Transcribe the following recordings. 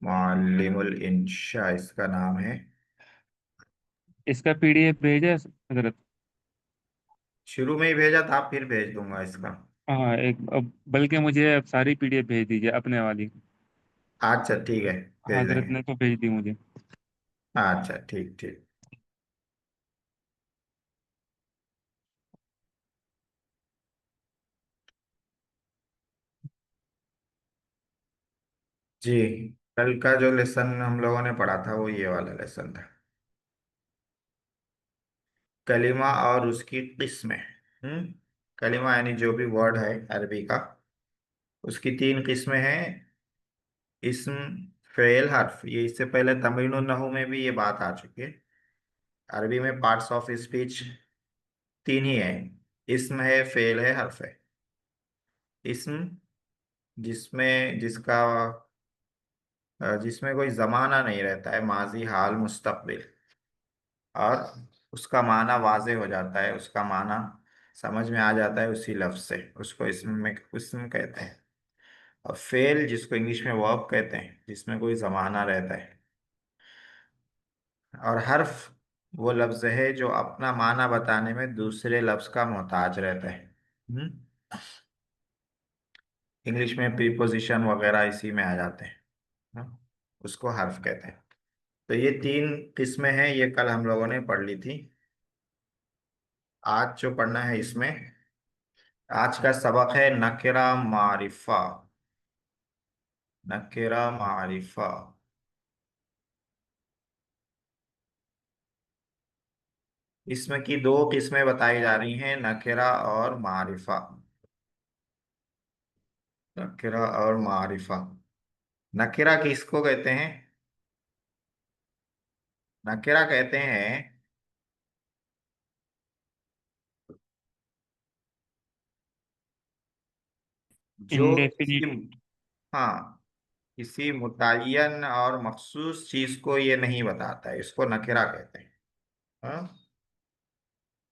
मुअल्लिमुल इंशा इसका नाम है। इसका पीडीएफ भेजा हजरत। शुरू में ही भेजा था, फिर भेज दूंगा इसका। हाँ एक बल्कि मुझे अब सारी पीडीएफ भेज दीजिए अपने वाली। अच्छा ठीक है, भेज हजरत देंगे। ने तो भेज दी मुझे। अच्छा ठीक ठीक। जी, कल का जो लेसन हम लोगों ने पढ़ा था वो ये वाला लेसन था। कलिमा और उसकी किस्में। कलिमा यानी जो भी वर्ड है अरबी का, उसकी तीन किस्में हैं। इस्म, फेल, हर्फ। ये इससे पहले तमरीन नहू में भी ये बात आ चुकी है। अरबी में पार्ट्स ऑफ स्पीच तीन ही है। इस्म है, फेल है, हर्फ है। इस्म जिसमें कोई जमाना नहीं रहता है, माजी, हाल, मुस्तकबिल। और उसका माना वाजे हो जाता है, उसका माना समझ में आ जाता है उसी लफ्ज से, उसको इसम कहते हैं। और फेल, जिसको इंग्लिश में वर्ब कहते हैं, जिसमें कोई जमाना रहता है। और हर्फ वो लफ्ज है जो अपना माना बताने में दूसरे लफ्ज का मोहताज रहता है। हम्म इंग्लिश में प्रीपोजिशन वगैरह इसी में आ जाते हैं। उसको हर्फ कहते हैं। तो ये तीन किस्में हैं, ये कल हम लोगों ने पढ़ ली थी। आज जो पढ़ना है इसमें, आज का सबक है नकेरा मारिफा। नकेरा मारिफा। इसमें की दो किस्में बताई जा रही हैं, नकेरा और मारिफा। नकेरा और मारिफा। नकेरा किसको कहते हैं? नकेरा कहते हैं जो किसी, इंडेफिनिट। हाँ, किसी मुतय्यन और मखसूस चीज को ये नहीं बताता है, इसको नकेरा कहते हैं। हाँ?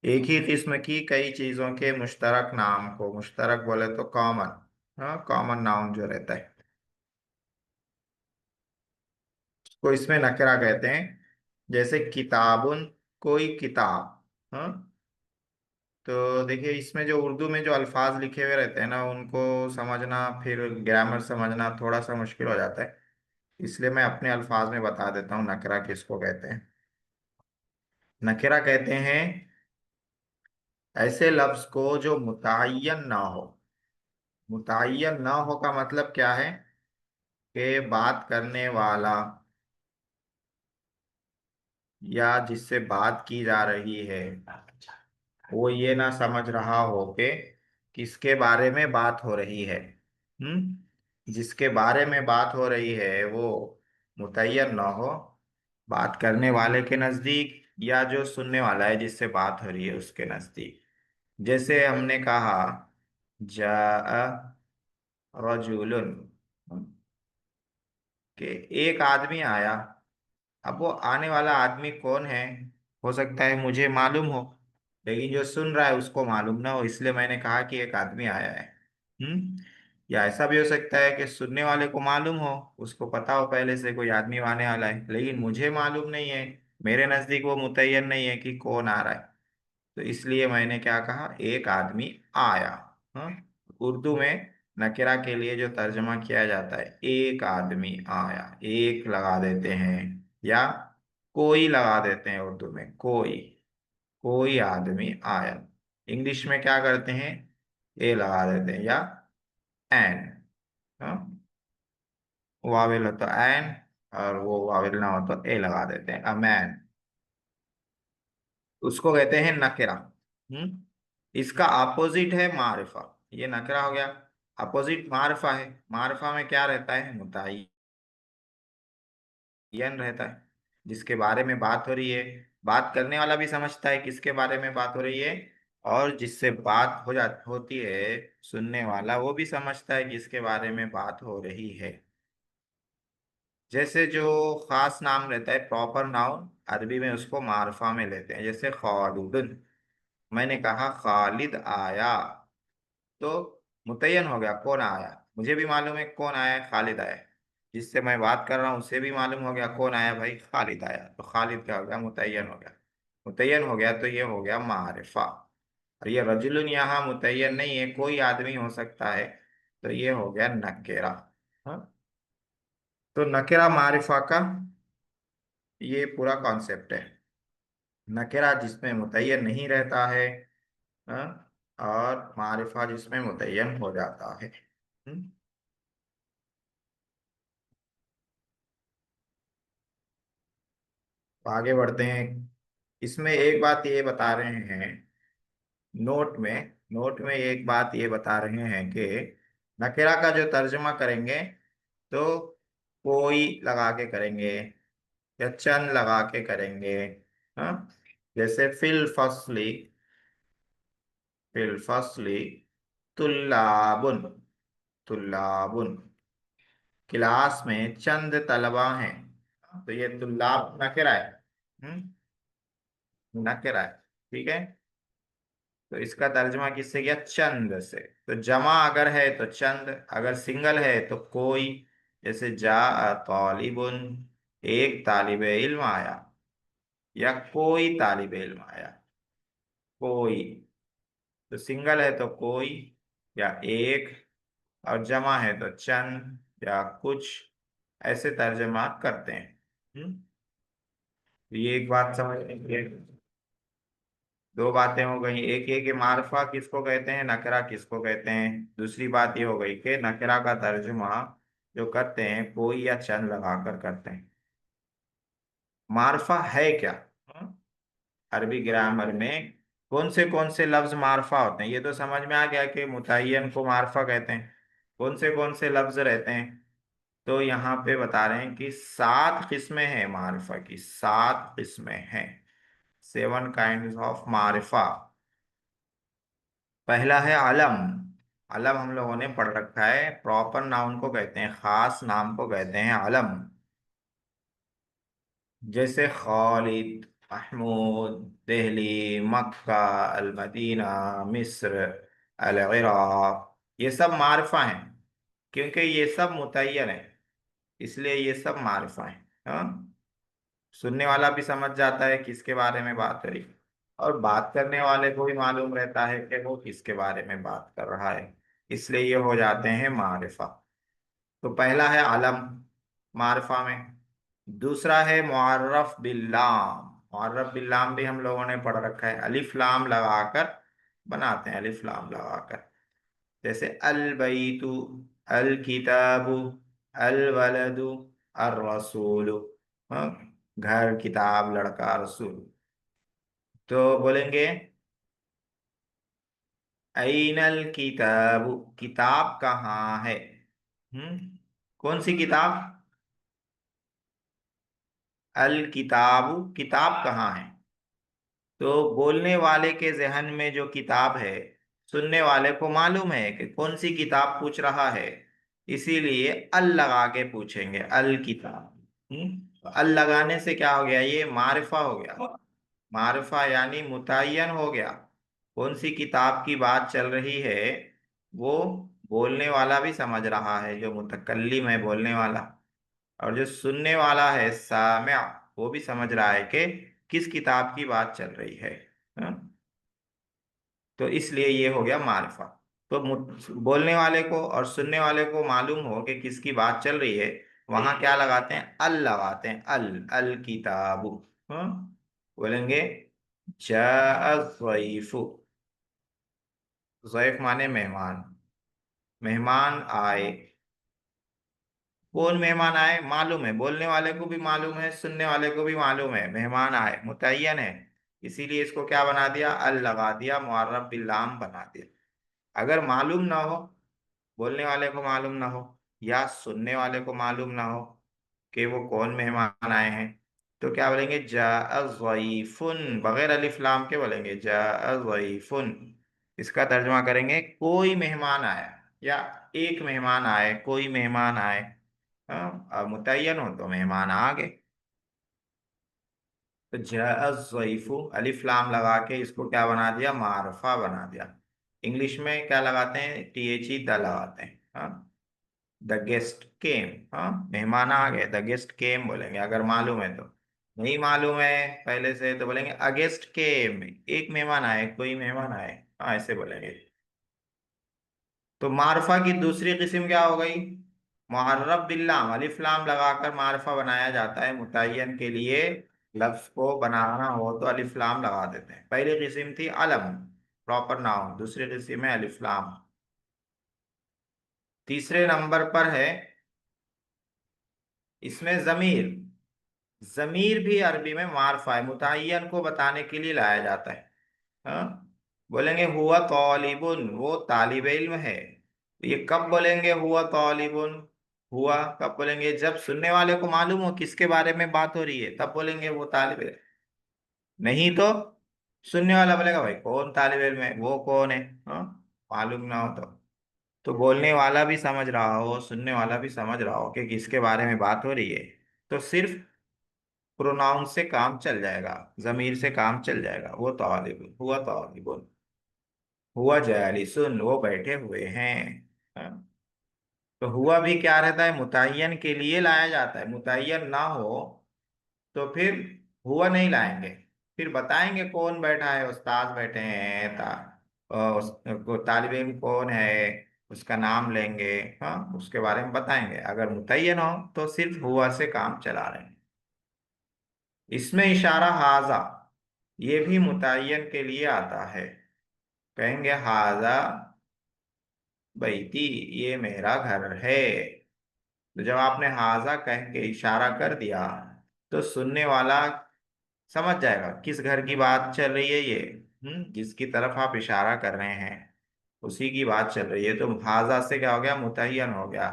एक ही किस्म की कई चीजों के मुश्तरक नाम को, मुश्तरक बोले तो कॉमन, हाँ, कॉमन नाउन जो रहता है, उसको इसमें नकरा कहते हैं। जैसे किताबुन, कोई किताब। हाँ, तो देखिए इसमें जो उर्दू में जो अल्फाज लिखे हुए रहते हैं ना, उनको समझना, फिर ग्रामर समझना थोड़ा सा मुश्किल हो जाता है। इसलिए मैं अपने अल्फाज में बता देता हूँ नकरा किसको कहते हैं। नकरा कहते हैं ऐसे लफ्ज को जो मुतय्यन ना हो। मुतय्यन ना हो का मतलब क्या है? कि बात करने वाला या जिससे बात की जा रही है, वो ये ना समझ रहा हो कि किसके बारे में बात हो रही है। जिसके बारे में बात हो रही है वो मुतय्यन ना हो, बात करने वाले के नजदीक या जो सुनने वाला है जिससे बात हो रही है उसके नजदीक। जैसे हमने कहा जा रजुलन, कि एक आदमी आया। अब वो आने वाला आदमी कौन है, हो सकता है मुझे मालूम हो, लेकिन जो सुन रहा है उसको मालूम ना हो, इसलिए मैंने कहा कि एक आदमी आया है। या ऐसा भी हो सकता है कि सुनने वाले को मालूम हो, उसको पता हो पहले से कोई आदमी आने वाला है, लेकिन मुझे मालूम नहीं है, मेरे नजदीक वो मुतय्यन नहीं है कि कौन आ रहा है। तो इसलिए मैंने क्या कहा, एक आदमी आया। हाँ, उर्दू में नकिरा के लिए जो तर्जमा किया जाता है, एक आदमी आया, एक लगा देते हैं, या कोई लगा देते हैं उर्दू में, कोई, कोई आदमी आया। इंग्लिश में क्या करते हैं, ए लगा देते हैं, या एन। हाँ, वावेल हो तो एन, और वो वावेल ना हो तो ए लगा देते हैं, अ मैन। उसको कहते हैं नकेरा। हम्म इसका अपोजिट है मारिफा। ये नकरा हो गया, अपोजिट मारिफा है। मारिफा में क्या रहता है, मुतय्यन रहता है, जिसके बारे में बात हो रही है। बात करने वाला भी समझता है किसके बारे में बात हो रही है, और जिससे बात होती है, सुनने वाला वो भी समझता है किसके बारे में बात हो रही है। जैसे जो खास नाम रहता है, प्रॉपर नाउन, अरबी में उसको मारफा में लेते हैं। जैसे खालिदुन, मैंने कहा खालिद आया, तो मुतय्यन हो गया कौन आया, मुझे भी मालूम है कौन आया है, खालिद आया है। जिससे मैं बात कर रहा हूँ उसे भी मालूम हो गया कौन आया भाई, खालिद आया, तो खालिद क्या हो गया, मुतय्यन हो गया। मुतय्यन हो गया तो ये हो गया मारिफा। और ये रजुलन यहाँ मुतय्यन नहीं है, कोई आदमी हो सकता है, तो ये हो गया नकेरा। हाँ, तो नकेरा मारिफा का ये पूरा कॉन्सेप्ट है। नकेरा जिसमें मुतय्यन नहीं रहता है, हाँ, और मारिफा जिसमें मुतय्यन हो जाता है। हम्म, तो आगे बढ़ते हैं। इसमें एक बात ये बता रहे हैं, नोट में एक बात ये बता रहे हैं कि नकेरा का जो तर्जुमा करेंगे तो कोई लगा के करेंगे या चन लगा के करेंगे। हाँ, जैसे फिल फसली तुल्लाबुन, तुल्लाबुन, क्लास में चंद तलबा हैं। तो ये तुल्लाब नकेरा है। नकेरा है, ठीक है। तो इसका तर्जुमा किससे किया, चंद से। तो जमा अगर है तो चंद, अगर सिंगल है तो कोई। जैसे जा तालिबुन, एक तालिब इल्म आया, या कोई तालिब इल्म आया, कोई। तो सिंगल है तो कोई या एक, और जमा है तो चंद या कुछ, ऐसे तर्जमा करते हैं। तो ये एक बात समझ लीजिए। दो बातें हो गई, एक ये कि मार्फा किसको कहते हैं, नकरा किसको कहते हैं। दूसरी बात ये हो गई कि नकरा का तर्जुमा जो करते हैं कोई या चंद लगाकर करते हैं। मार्फा है क्या। हाँ? अरबी ग्रामर में कौन से लफ्ज मार्फा होते हैं, ये तो समझ में आ गया कि मुतय्यन को मार्फा कहते हैं। कौन से लफ्ज रहते हैं, तो यहाँ पे बता रहे हैं कि 7 किस्में हैं मारिफा की, 7 किस्में हैं। 7 काइंड ऑफ मारिफा। पहला है अलम। अलम हम लोगों ने पढ़ रखा है, प्रॉपर नाउन को कहते हैं, खास नाम को कहते हैं अलम। जैसे खालिद, महमूद, दिल्ली, मक्का, अल मदीना, मिस्र, अल इराक, ये सब मारिफा हैं। क्योंकि ये सब मुतय्यन है, इसलिए ये सब मारिफा हैं। हाँ? सुनने वाला भी समझ जाता है किसके बारे में बात करी, और बात करने वाले को भी मालूम रहता है कि वो किसके बारे में बात कर रहा है, इसलिए ये हो जाते हैं मारिफा। तो पहला है आलम मारिफा में। दूसरा है मुअर्रफ बिल्लाम। मुअर्रफ बिल्लाम भी हम लोगों ने पढ़ रखा है, अलिफ लाम लगाकर बनाते हैं, अलिफ लाम लगाकर। जैसे अल बैतु, अल किताबु, अल वलदु, अर रसूलु। हाँ, घर, किताब, लड़का, रसूल। तो बोलेंगे ऐनल किताबु, किताब कहाँ है। कौन सी किताब, अल किताबु, किताब कहाँ है। तो बोलने वाले के जहन में जो किताब है, सुनने वाले को मालूम है कि कौन सी किताब पूछ रहा है, इसीलिए अल लगा के पूछेंगे, अल किताब। तो अल लगाने से क्या हो गया, ये मारिफा हो गया। मारिफा यानी मुतय्यन हो गया। कौन सी किताब की बात चल रही है, वो बोलने वाला भी समझ रहा है, जो मुतकल्लिम है बोलने वाला, और जो सुनने वाला है सामिआ, वो भी समझ रहा है कि किस किताब की बात चल रही है। हाँ? तो इसलिए ये हो गया मारिफा। तो बोलने वाले को और सुनने वाले को मालूम हो कि किसकी बात चल रही है, वहां क्या लगाते हैं, अल लगाते हैं, अल, अल किताबु। हाँ? बोलेंगे जाअ ज़ैफु, ज़ैफ माने मेहमान, मेहमान आए। कौन मेहमान आए मालूम है, बोलने वाले को भी मालूम है, सुनने वाले को भी मालूम है, मेहमान आए मुतय्यन है, इसीलिए इसको क्या बना दिया, अल लगा दिया, मुअर्रफ बिल्लाम बना दिया। अगर मालूम ना हो, बोलने वाले को मालूम ना हो या सुनने वाले को मालूम ना हो कि वो कौन मेहमान आए हैं, तो क्या बोलेंगे, जाअ ज़ैफुन, बगैर अलिफ लाम के बोलेंगे जाअ ज़ैफुन। इसका तर्जुमा करेंगे कोई मेहमान आया, या एक मेहमान आए, कोई मेहमान आए। हाँ, अब मुतय्यन हो तो मेहमान आ गए। तो जाअ ज़ैफु, अलिफ लाम लगा के इसको क्या बना दिया, मारफा बना दिया। इंग्लिश में क्या लगाते हैं, THE द लगाते हैं। हाँ, द गेस्ट केम। हाँ, मेहमान आ गए, द गेस्ट केम बोलेंगे अगर मालूम है तो। नहीं मालूम है पहले से तो बोलेंगे अ गेस्ट केम, एक मेहमान आए, कोई मेहमान आए। हाँ, ऐसे बोलेंगे। तो मारफा की दूसरी किस्म क्या हो गई? मुअर्रफ बिल्लाम, अलिफ लाम लगाकर मारफा बनाया जाता है मुतय्यन के लिए। लफ्ज को बनाना हो तो अलिफ लाम लगा देते हैं। पहली किस्म थी अलम, प्रॉपर नाउन। दूसरी किस्म है अलिफ लाम। तीसरे नंबर पर है इसमें जमीर। जमीर भी अरबी में मारफा है, मुतय्यन को बताने के लिए लाया जाता है। हाँ, बोलेंगे हुआ तालिबुन, वो तालिब इल्म है। ये कब बोलेंगे हुआ तालिबुन? हुआ कब बोलेंगे? जब सुनने वाले को मालूम हो किसके बारे में बात हो रही है, तब बोलेंगे वो तालिब इल्म। नहीं तो सुनने वाला बोलेगा भाई कौन तालिब इल्म है, वो कौन है? हाँ, मालूम ना हो तो बोलने वाला भी समझ रहा हो, सुनने वाला भी समझ रहा हो कि किसके बारे में बात हो रही है, तो सिर्फ प्रोनाउन से काम चल जाएगा, जमीर से काम चल जाएगा। वो तालिब, हुआ तालिबुन, हुआ जालिसुन, वो बैठे हुए हैं। हाँ? तो हुआ भी क्या रहता है? मुतय्यन के लिए लाया जाता है। मुतय्यन ना हो तो फिर हुआ नहीं लाएंगे। फिर बताएंगे कौन बैठा है, उस्ताद बैठे हैं, तालिब इल्म कौन है, उसका नाम लेंगे। हाँ, उसके बारे में बताएंगे। अगर मुतय्यन हो तो सिर्फ हुआ से काम चला रहे हैं। इसमें इशारा हाजा, ये भी मुतय्यन के लिए आता है। कहेंगे हाजा बैती, ये मेरा घर है। तो जब आपने हाजा कह के इशारा कर दिया तो सुनने वाला समझ जाएगा किस घर की बात चल रही है ये। जिसकी तरफ आप इशारा कर रहे हैं उसी की बात चल रही है। तो हाजा से क्या हो गया? मुतय्यन हो गया।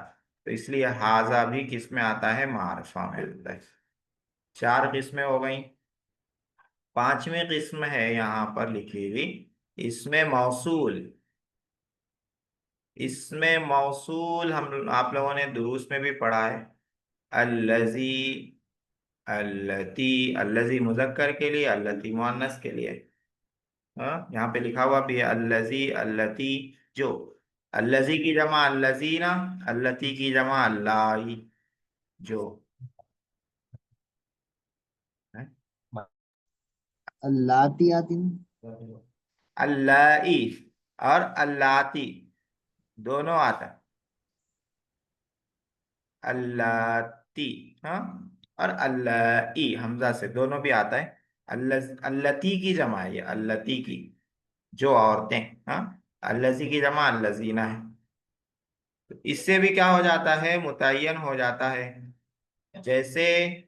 तो इसलिए हाजा भी किस में आता है? मारफा में आता है। चार किस्में हो गई। पांचवी किस्म है यहाँ पर लिखी हुई, इसमें मौसूल। इसमें मौसूल हम आप लोगों ने दुरूस में भी पढ़ा है। अल्लजी, अल्लती। अल्लजी मुजक्कर के लिए, अल्लती मुअन्नस के लिए। हाँ, यहाँ पे लिखा हुआ भी है अल्लजी, अल्लती। जो अल्लजी की जमा अल्लजीना, अल्लती की जमा अल्लाई। जो है अल्लाती आती हैं। अल्लाई और अल्लाती दोनों आता है। अल्लाती, हाँ, और अल्लाई हमजा से दोनों भी आता है। अल्लती की जमा है ये, अल्लती की, जो औरतें। हाँ, अल्लजी की जमा अल्लजीना है। तो इससे भी क्या हो जाता है? मुतय्यन हो जाता है। जैसे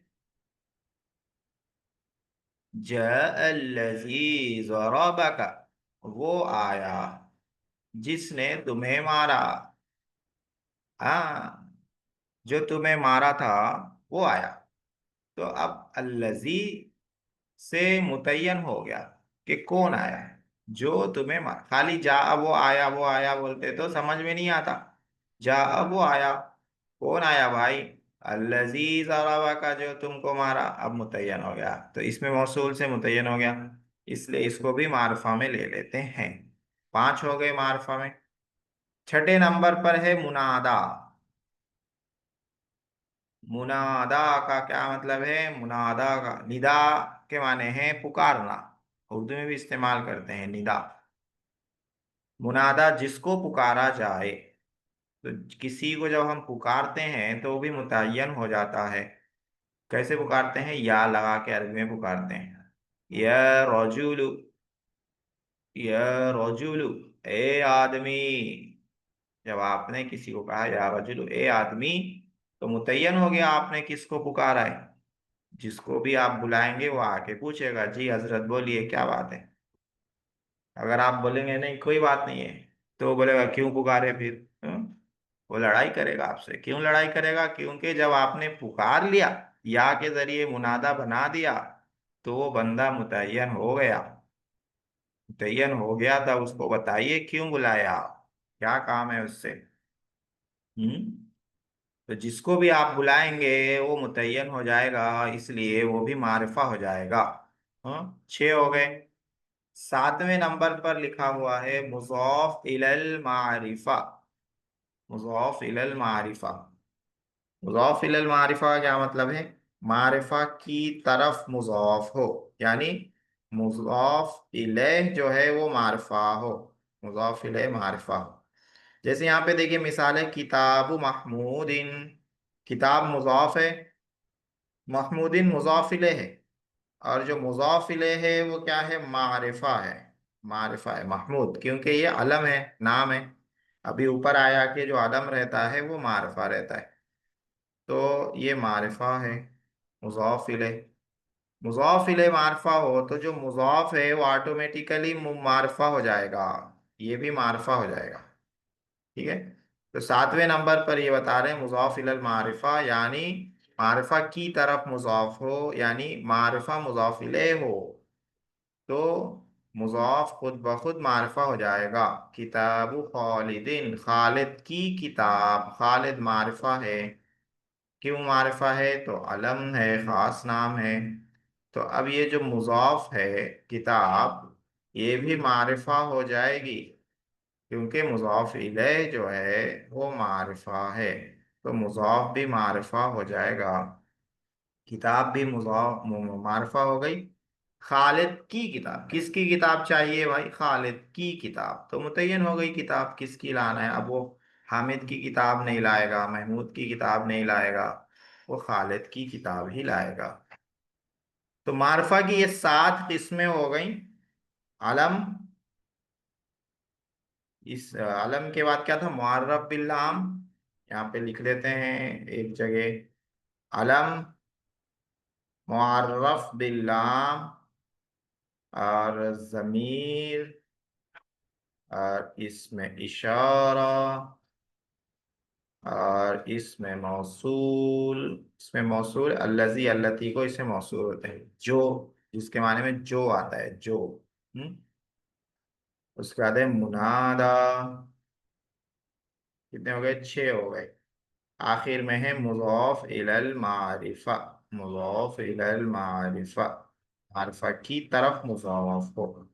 जल्लजी ज़रबका, वो आया जिसने तुम्हें मारा। हाँ, जो तुम्हें मारा था वो आया। तो अब अल्लजी से मुतय्यन हो गया कि कौन आया है, जो तुम्हें मार। खाली जा वो आया बोलते तो समझ में नहीं आता। जा वो आया, कौन आया भाई? अल्लजी ज़रावा का, जो तुमको मारा। अब मुतय्यन हो गया, तो इसमें मौसूल से मुतय्यन हो गया। इसलिए इसको भी मारफा में ले लेते हैं। पांच हो गए मारफा में। छठे नंबर पर है मुनादा। मुनादा का क्या मतलब है? मुनादा का निदा के माने हैं पुकारना। उर्दू में भी इस्तेमाल करते हैं निदा। मुनादा जिसको पुकारा जाए। तो किसी को जब हम पुकारते हैं तो वो भी मुतय्यन हो जाता है। कैसे पुकारते हैं? या लगा के अरबी में पुकारते हैं। या रजुलु, या रजुलु, ए आदमी। जब आपने किसी को कहा या रजुलु, ए आदमी, तो मुतय्यन हो गया आपने किसको पुकारा है। जिसको भी आप बुलाएंगे वो आके पूछेगा जी हजरत बोलिए क्या बात है। अगर आप बोलेंगे नहीं कोई बात नहीं है, तो वो बोलेगा क्यों पुकारे फिर? वो लड़ाई करेगा आपसे। क्यों लड़ाई करेगा? क्योंकि जब आपने पुकार लिया, या के जरिए मुनादा बना दिया, तो वो बंदा मुतय्यन हो गया। मुतय्यन हो गया था, उसको बताइए क्यों बुलाया, क्या काम है उससे। हम्म तो जिसको भी आप बुलाएंगे वो मुतय्यन हो जाएगा, इसलिए वो भी मारिफा हो जाएगा। हाँ, छह हो गए। सातवें नंबर पर लिखा हुआ है मुज़ाफ इलल मारिफा। मुज़ाफ इलल मारिफा। मुज़ाफ इलल मारिफा का क्या मतलब है? मारिफा की तरफ मुज़ाफ हो, यानी मुज़ाफ इलैह जो है वो मारिफा हो, मुज़ाफ इलैह मारिफा हो। जैसे यहाँ पे देखिए मिसाल है, किताब महमूदिन। किताब मुज़ाफ है, महमूदिन मुज़ाफ इलैह है। और जो मुज़ाफ इलैह है वो क्या है? मारिफा है। मारिफा है महमूद, क्योंकि ये अलम है, नाम है। अभी ऊपर आया कि जो अलम रहता है वो मारिफा रहता है। तो ये मारिफा है मुज़ाफ इलैह। मुज़ाफ इलैह मारिफा हो तो जो मुज़ाफ है वो ऑटोमेटिकली मारिफा हो जाएगा, ये भी मारिफा हो जाएगा। ठीक है। तो सातवें नंबर पर ये बता रहे हैं मुज़ाफ इलल मारिफा, यानी मारिफा की तरफ मुज़ाफ हो, यानी मारिफा मुज़ाफ इलैह हो, तो मुज़ाफ खुद ब खुद मारिफा हो जाएगा। किताबु खालिदिन, खालिद की किताब। खालिद मारिफा है। क्यों मारिफा है? तो अलम है, खास नाम है। तो अब ये जो मुज़ाफ है किताब, ये भी मारिफा हो जाएगी, क्योंकि मुज़ाफ इलैह जो है वो मारिफा है। तो मुज़ाफ भी मारिफा हो जाएगा, किताब भी मुज़ाफ मारिफा हो गई। खालिद की किताब, किसकी किताब चाहिए भाई? खालिद की किताब, तो मुतय्यन हो गई किताब किसकी लाना है। अब वो हामिद की किताब नहीं लाएगा, महमूद की किताब नहीं लाएगा, वो खालिद की किताब ही लाएगा। तो मारिफा की ये सात किस्में हो गई। अलम, इस अलम के बाद क्या था? मुअर्रफ बिल लाम। यहाँ पे लिख लेते हैं एक जगह, अलम, मुअर्रफ बिल लाम, और जमीर, और इसमें इशारा, और इसमें मौसूल। इसमें मौसूल अल्लजी अल्लती को इसमें मौसूल होते हैं, जो, जिसके माने में जो आता है, जो। हम्म। उसके बाद है मुनादा। कितने हो गए? छह हो गए। आखिर में है मुज़ाफ इलल मारिफा। मुज़ाफ इलल मारिफा, मारिफा की तरफ मुज़ाफ हो।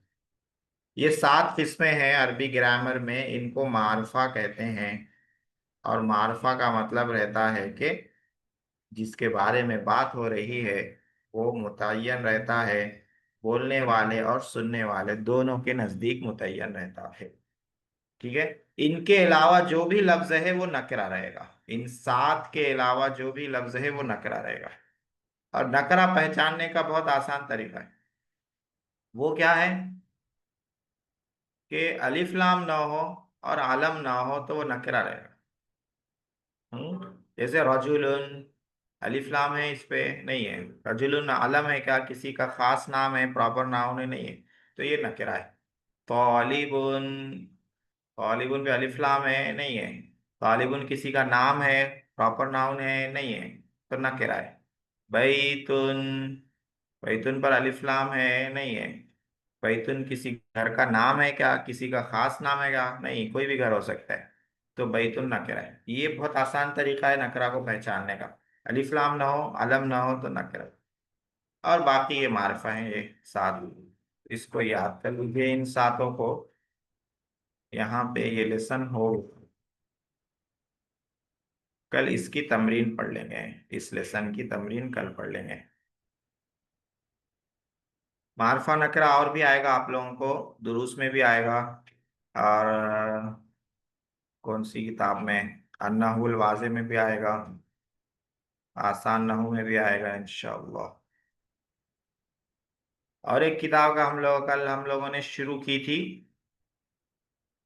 ये सात किस्में हैं अरबी ग्रामर में, इनको मारिफा कहते हैं। और मारिफा का मतलब रहता है कि जिसके बारे में बात हो रही है वो मुतय्यन रहता है, बोलने वाले और सुनने वाले दोनों के नजदीक मुतय्यन रहता है। ठीक है। इनके अलावा जो भी लफ्ज है वो नकरा रहेगा। इन सात के अलावा जो भी लफ्ज है वो नकरा रहेगा। और नकरा पहचानने का बहुत आसान तरीका है। वो क्या है? कि अलिफ लाम ना हो और आलम ना हो तो वो नकरा रहेगा। जैसे रजुलन, अलिफ लाम है इस पे, नहीं है। रजुलन आलम है क्या? किसी का खास नाम है, प्रॉपर नाउन है, नहीं है, तो ये नकरा है। तालिबुन, तालिबुन पे अलिफ लाम है, नहीं है। तालिबुन किसी का नाम है, प्रॉपर नाउन है, नहीं है, तो नकरा है। बैतुन, बैतुन पर अलिफ लाम है, नहीं है। बैतुन किसी घर का नाम है क्या? किसी का खास नाम है क्या? नहीं, कोई भी घर हो सकता है। तो बैतुन नकरा है। ये बहुत आसान तरीका है नकरा को पहचानने का। अलिफ लाम ना हो, अलम ना हो तो नकरा। और बाकी ये मारिफा है ये सात। इसको याद कर लीजिए इन सातों को। यहाँ पे ये लेसन हो, कल इसकी तमरीन पढ़ लेंगे। इस लेसन की तमरीन कल पढ़ लेंगे। मारफा नकरा और भी आएगा आप लोगों को, दुरूस में भी आएगा। और कौन सी किताब में? अन्नहुल वाज़े में भी आएगा, आसान नहू में भी आएगा इंशाअल्लाह। और एक किताब का हम लोगों ने शुरू की थी,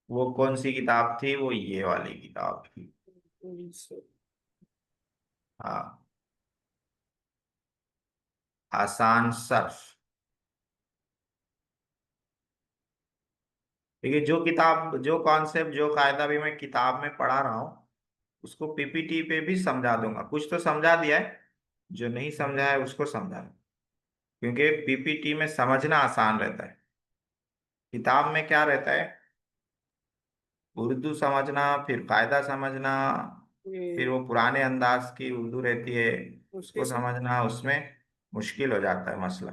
वो कौन सी किताब थी? वो ये वाली किताब थी। हाँ, आसान सर्फ। देखिए जो किताब, जो कॉन्सेप्ट, जो कायदा भी मैं किताब में पढ़ा रहा हूँ उसको पीपीटी पे भी समझा दूंगा। कुछ तो समझा दिया है, जो नहीं समझा है उसको समझा, क्योंकि पीपीटी में समझना आसान रहता है। किताब में क्या रहता है? उर्दू समझना, फिर कायदा समझना, फिर वो पुराने अंदाज की उर्दू रहती है उसको समझना, उसमें मुश्किल हो जाता है मसला।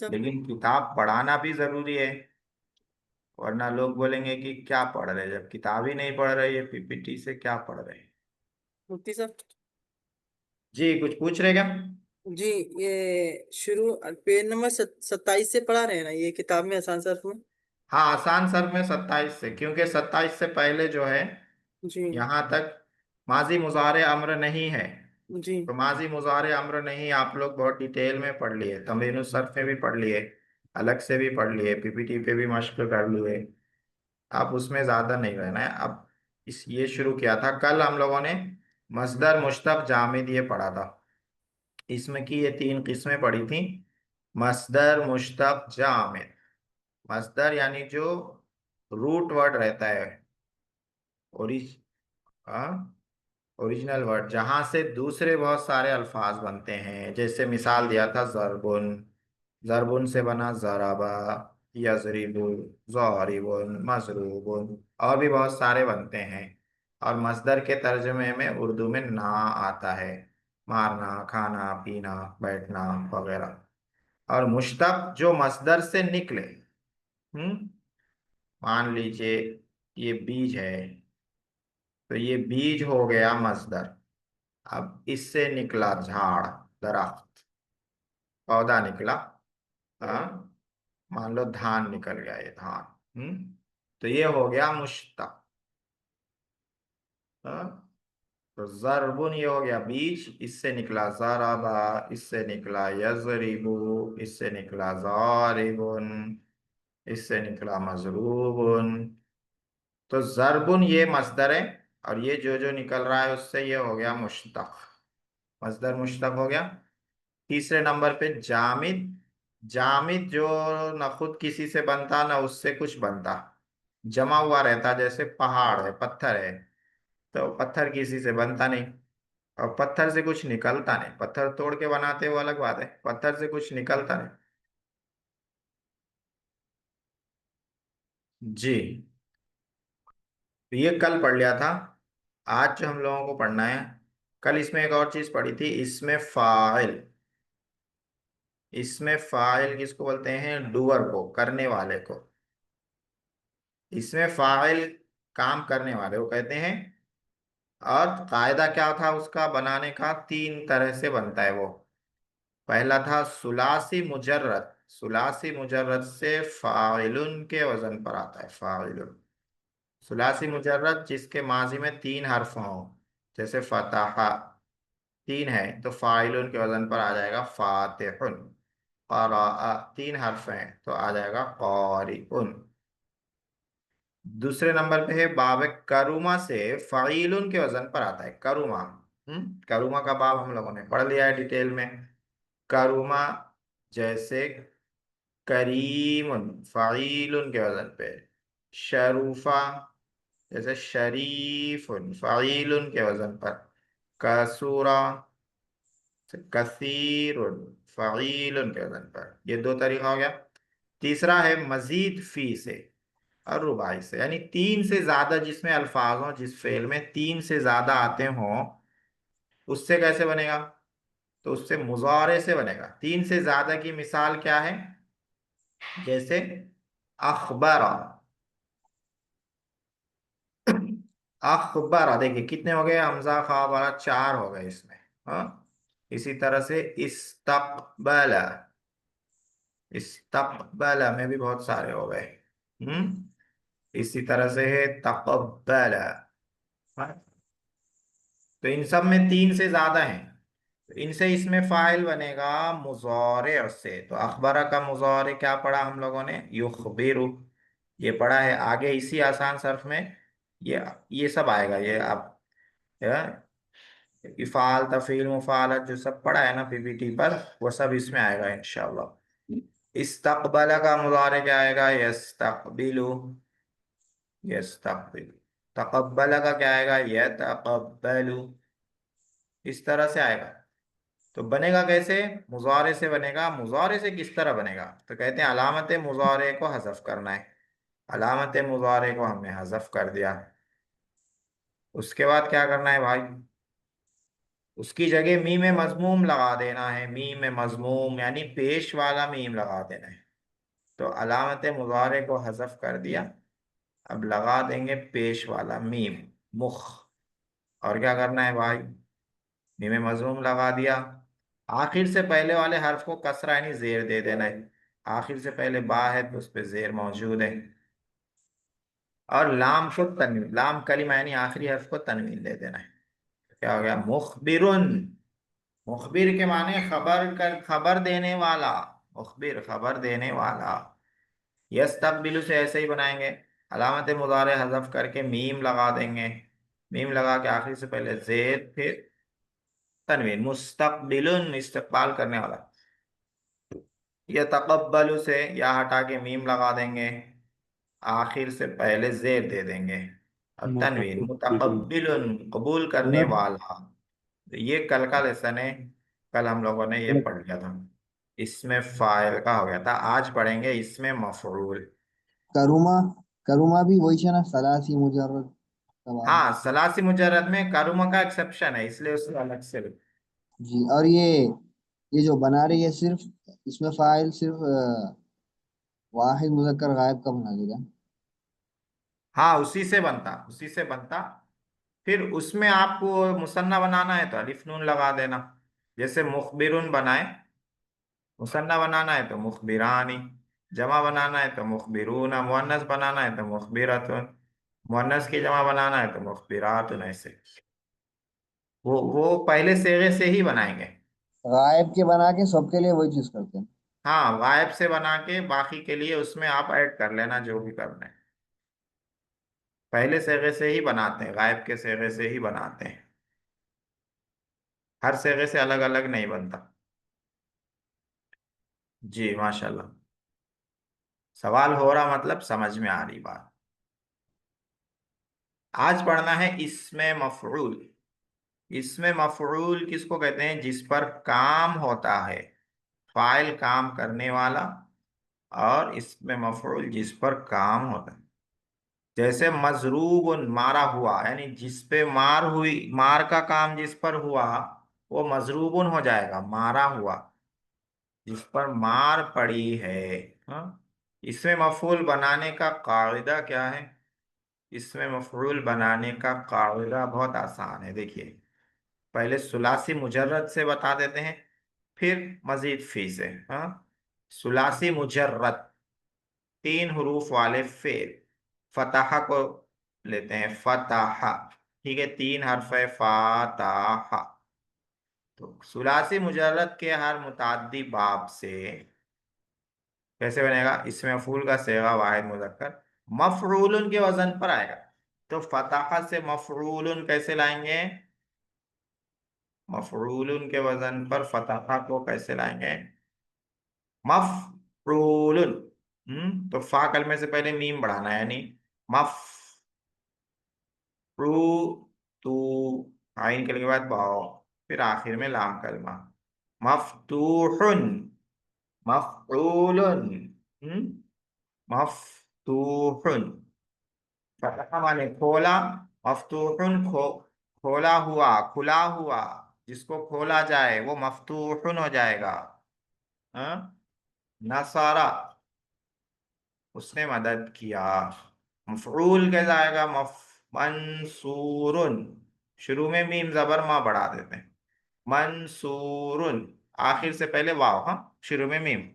लेकिन किताब पढ़ाना भी जरूरी है। वरना लोग बोलेंगे कि क्या पढ़ रहे, जब किताब ही नहीं पढ़ रहे, ये पीपीटी से क्या पढ़ रहे। मुफ्ती साहब। जी कुछ पूछ रहे क्या? जी, ये शुरू पेज नंबर 27 से पढ़ा रहे हैं ना ये किताब में, आसान सर्फ में? हाँ आसान सर्फ में 27 से, क्योंकि 27 से पहले जो है जी। यहाँ तक माजी मुजारे अम्र नहीं है। जी। तो माजी मुजारे अम्र नहीं आप लोग बहुत डिटेल में पढ़ लिए, तमरीन सर्फ में भी पढ़ लिए, अलग से भी पढ़ लिए, पीपीटी पे भी मश्क कर लिए। अब उसमें ज्यादा नहीं रहना है। अब इस ये शुरू किया था कल हम लोगों ने, मस्दर मुश्तक जामिद ये पढ़ा था। इसमें की ये तीन किस्में पढ़ी थी। मस्दर मुश्तक जामिद, मस्दर यानी जो रूट वर्ड रहता है, ओरिज ओरिजिनल वर्ड, जहां से दूसरे बहुत सारे अल्फाज बनते हैं। जैसे मिसाल दिया था जरबुन, जरबुन से बना जराबा, यजरिबु, ज़ारिबुन, मजरूबुन, और भी बहुत सारे बनते हैं। और मस्दर के तर्जुमे में उर्दू में ना आता है, मारना, खाना, पीना, बैठना वगैरह। और मुश्तक जो मस्दर से निकले, मान लीजिए ये बीज है, तो ये बीज हो गया मस्दर। अब इससे निकला झाड़, दरख्त, पौधा निकला। हाँ, मान लो धान निकल गया, ये धान। तो ये हो गया मुश्तक। हाँ? तो जरबुन ये हो गया बीज, इससे निकला जराबा, इससे निकला यजरिबु, इससे निकला जारिबुन, इससे निकला मजरूबुन। तो जरबुन ये मस्दर है, और ये जो जो निकल रहा है उससे ये हो गया मुश्तक, मस्दर मुश्तक हो गया। तीसरे नंबर पे जामिद, जामिद जो न खुद किसी से बनता ना उससे कुछ बनता, जमा हुआ रहता, जैसे पहाड़ है, पत्थर है। तो पत्थर किसी से बनता नहीं, और पत्थर से कुछ निकलता नहीं। पत्थर तोड़ के बनाते वो अलग बात है, पत्थर से कुछ निकलता नहीं। जी, तो ये कल पढ़ लिया था। आज जो हम लोगों को पढ़ना है, कल इसमें एक और चीज पढ़ी थी, इसमें फाइल। इसमें फाइल किसको बोलते हैं? डूअर को, करने वाले को। इसमें फाइल काम करने वाले को कहते हैं। और कायदा क्या था उसका बनाने का? तीन तरह से बनता है वो। पहला था सुलासी मुजर्रद, सुलासी मुजर्रद से फाइलुन के वजन पर आता है, फाइलुन। सुलासी मुजर्रद जिसके माजी में तीन हर्फ हों, जैसे फतहा तीन है तो फाइलुन के वजन पर आ जाएगा फातिहुन। क़राअ तीन हर्फ हैं तो आ जाएगा क़ारिउन। दूसरे नंबर पे है बाब करुमा से फ़ईलुन के वजन पर आता है, करुमा। करुमा का बाब हम लोगों ने पढ़ लिया है डिटेल में। करुमा जैसे करीमुन, फ़ईलुन के वजन पे। शरूफा जैसे शरीफुन, फ़ईलुन के वजन पर। कसूरा कसीरुन, फ़ईलुन के वजन पर। ये दो तरीका हो गया। तीसरा है मजीद फी से और रुबाई से, यानी तीन से ज्यादा जिसमें अल्फाज हों, जिस फेल में तीन से ज्यादा आते हों, उससे कैसे बनेगा? तो उससे मुजारे से बनेगा। तीन से ज्यादा की मिसाल क्या है? जैसे अखबारा, अखबारा देखिए कितने हो गए, हमजा खा बरा चार हो गए इसमें। हाँ, इसी तरह से इस्तकबला, इस्तकबला में भी बहुत सारे हो गए। इसी तरह से है तकब्बला। तो इन सब में तीन से ज्यादा हैं, तो इनसे इसमें फाइल बनेगा मुजारे से। तो अखबारा का मुजारे क्या पढ़ा हम लोगों ने? युखबिरु, ये पढ़ा है। आगे इसी आसान सर्फ में ये सब आएगा। ये आप इफाल, तफील, मुफालत जो सब पढ़ा है ना पीपीटी पर, वो सब इसमें आएगा इंशाल्लाह। इस्तकबला का मुजारे क्या आएगा? यस्तकबिलु, यस्तकबिलु। तकब्बला का क्या आएगा? यतकब्बलु। इस तरह से आएगा। तो बनेगा कैसे? मुजारे से बनेगा। मुजारे से किस तरह बनेगा? तो कहते हैं अलामत मुजारे को हजफ करना है। अलामत मुजारे को हमने हजफ कर दिया, उसके बाद क्या करना है भाई? उसकी जगह मीम मजमूम लगा देना है। मीम मजमूम यानी पेश वाला मीम लगा देना है। तो अलामत मुजारे को हज़फ कर दिया। अब लगा देंगे पेश वाला मीम, मुख। और क्या करना है भाई, मीम मजमूम लगा दिया। आखिर से पहले वाले हर्फ को कसरा यानी जेर दे देना है। आखिर से पहले बा है तो उस पे जेर मौजूद है। और लाम को तनवीन, लाम कलिमा यानी आखिरी हर्फ को तनवीन दे देना है। क्या हो गया, मुखबिरुन। मुखबिर के माने खबर देने वाला। मुखबिर खबर देने वाला। यस्तकबिलु से ऐसे ही बनाएंगे। अलामत मुजारे हज़फ करके मीम लगा देंगे। मीम लगा के आखिर से पहले जेर फिर तनवीन। मुस्तकबिलुन इस्तकबाल करने वाला। यतकब्बलु से या हटा के मीम लगा देंगे। आखिर से पहले जेर दे देंगे। और तनवीन मुतकब्बिलून। मुतकब्बिलुन कबूल करने वाला। तो ये कल का लेसन है। कल हम लोगों ने ये पढ़ लिया था। इसमें फाइल का हो गया था, आज पढ़ेंगे इसमें मफरूल। करुमा, करुमा भी वही है ना, सलासी मुजर्रद सवाल। हाँ, सलासी मुजर्रद में करुमा का एक्सेप्शन है, इसलिए उसको अलग से। जी, और ये जो बना रही है सिर्फ, इसमें फाइल सिर्फ वाहिद मुजक्कर गायब का बना देगा। हाँ, उसी से बनता, उसी से बनता। फिर उसमें आपको मुसन्ना बनाना है तो अलिफ नून लगा देना। जैसे मुखबिरुन बनाए, मुसन्ना बनाना है तो मुखबिरानी। जमा बनाना है तो मुखबिरून। मुअन्नस बनाना है तो मुखबिरतुन। मुअन्नस की जमा बनाना है तो मुखबिरातुन। ऐसे वो पहले सेगे से ही बनाएंगे। गायब के बना के सबके लिए वही चीज करते हैं। हाँ, गायब से बना के बाकी के लिए उसमें आप ऐड कर लेना जो भी करना है। पहले सेगे से ही बनाते हैं, गायब के सेगे से ही बनाते हैं। हर सेगे से अलग अलग नहीं बनता। जी माशाल्लाह। सवाल हो रहा मतलब समझ में आ रही बात। आज पढ़ना है इसमें मफरूल। इसमें मफरूल किसको कहते हैं, जिस पर काम होता है, फाइल काम करने वाला। और इसमें मफरूल जिस पर काम होता है। जैसे मजरूबुन मारा हुआ, यानी जिस पे मार हुई, मार का काम जिस पर हुआ वो मजरूबुन हो जाएगा, मारा हुआ। जिस पर मार पड़ी है। हाँ, इसमें मफूल बनाने का कायदा क्या है। इसमें मफूल बनाने का कायदा बहुत आसान है, देखिए। पहले सुलासी मुजर्रद से बता देते हैं, फिर मजीद फी से। हाँ, सुलासी मुजर्रद, तीन हरूफ वाले फेल। फतहा को लेते हैं, फतहा। ठीक है, तीन हर्फ है फतहा। तो सुलासी मुजर्रद के हर मुताद्दी बाब से कैसे बनेगा, इसमें मफूल का सेगा वाहिद मुजक्कर मफरूलन के वजन पर आएगा। तो फतहा से मफरूलन कैसे लाएंगे, मफरूलन के वजन पर फतहा को कैसे लाएंगे, मफरूलन। तो फा कलमे से पहले मीम बढ़ाना है, यानी मफ रू तू, आइन कलमे के बाद बाओ, फिर आखिर में लाम कलमा। मफतूहुन, मफरूलन। मफतूहुन, फतहा माने खोला। मफतूहुन खोला हुआ, खुला हुआ। जिसको खोला जाए वो मफतूहुन हो जाएगा। हाँ, नसारा, उसने मदद किया। मफरूल कैसा आएगा, मंसूरुन। शुरू में मीम जबर मा बढ़ा देते हैं। मंसूरुन, आखिर से पहले वाव। हाँ, शुरू में मीम।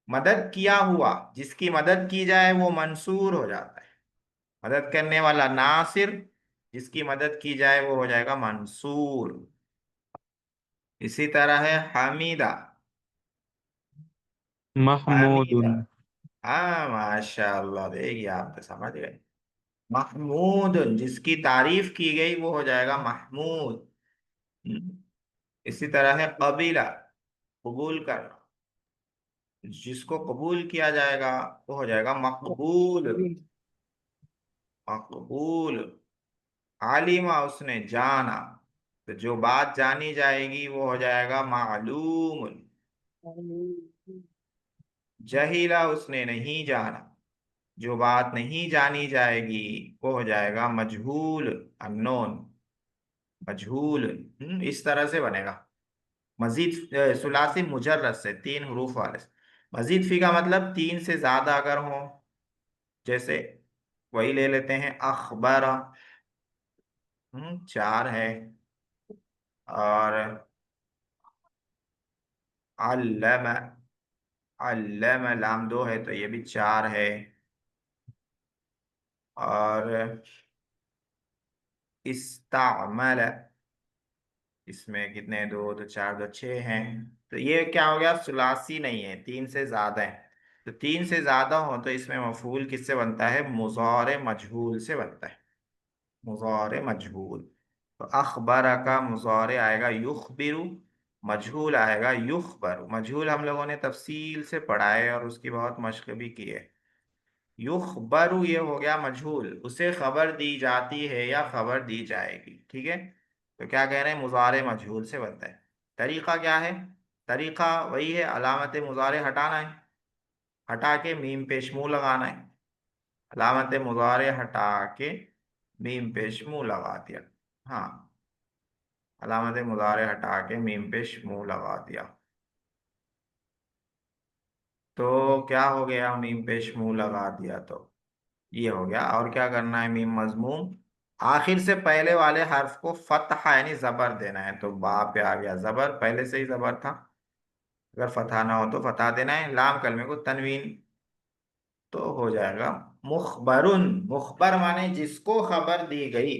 मदद किया हुआ, जिसकी मदद की जाए वो मंसूर हो जाता है। मदद करने वाला नासिर, जिसकी मदद की जाए वो हो जाएगा मंसूर। इसी तरह है हमीदा। हमीदा, महमूदुन। हाँ माशाअल्लाह, देखिए आप तो समझ गए। महमूद, जिसकी तारीफ की गई वो हो जाएगा महमूद। हम्म, इसी तरह है कबीला, कबूल करना। जिसको कबूल किया जाएगा वो हो जाएगा मकबूल। मकबूल। आलिमा, उसने जाना। तो जो बात जानी जाएगी वो हो जाएगा मालूम। जहीला, उसने नहीं जाना। जो बात नहीं जानी जाएगी वो हो जाएगा मजहूल, अननोन। मजहूल। इस तरह से बनेगा। मजीद सुलासी मुजर्रद से, तीन हरूफ वाले से। मजीद फी का मतलब तीन से ज्यादा अगर हो, जैसे वही ले लेते हैं अखबर, चार है, और अल्लम, अल्लम लाम दो है तो ये भी चार है, और इस्तामल, इसमें कितने, दो तो चार, दो छः हैं, तो ये क्या हो गया, सुलासी नहीं है, तीन से ज्यादा है। तो तीन से ज्यादा हो तो इसमें मफूल किससे बनता है, मुज़ारे मजहूल से बनता है, मुज़ारे मजहूल। तो अखबार का मुज़ारे आएगा युखबिरु, मजहूल आएगा युखबर। मजहूल हम लोगों ने तफसील से पढ़ा है और उसकी बहुत मशक भी की है। युखबरु ये हो गया मजहूल, उसे खबर दी जाती है या खबर दी जाएगी, ठीक है। तो क्या कह रहे हैं, मुज़ारे मजहूल से बनता है। तरीका क्या है, तरीका वही है, अलामत मुज़ारे हटाना है, हटा के मीम पेश मुंह लगाना है, अलामत मुज़ारे हटा के मीम पेश मुंह लगा दिया। हाँ, अलामत मुज़ारे हटा के मीम पेश मुंह लगा दिया, तो क्या हो गया, मीम पेश मुंह लगा दिया तो ये हो गया। और क्या करना है, मीम मजमूम, आखिर से पहले वाले हर्फ को फतहा यानी जबर देना है, तो बा पे आ गया जबर, पहले से ही जबर था, अगर फतहा ना हो तो फतहा देना है। लाम कलमे को तनवीन, तो हो जाएगा मुखबरुन, मुखबर माने जिसको खबर दी गई।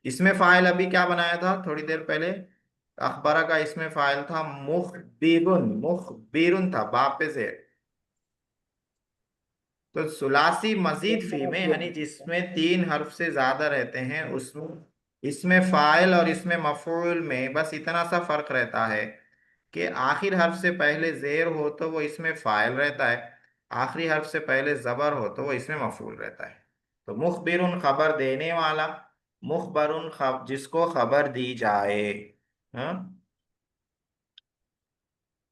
इसमें फाइल अभी क्या बनाया था थोड़ी देर पहले, अखबारा का इसमें फाइल था मुखबिरुन, मुखबिरुन था बापे से। तो सुलासी मजीद फी में यानी जिसमें तीन हर्फ से ज्यादा रहते हैं उसमें, इसमें फाइल और इसमें मफूल में बस इतना सा फर्क रहता है कि आखिर हर्फ से पहले जेर हो तो वो इसमें फाइल रहता है, आखिरी हर्फ से पहले जबर हो तो वो इसमें मफूल रहता है। तो मुखबिरुन खबर देने वाला, मुखबरुन जिसको खबर दी जाए। हाँ,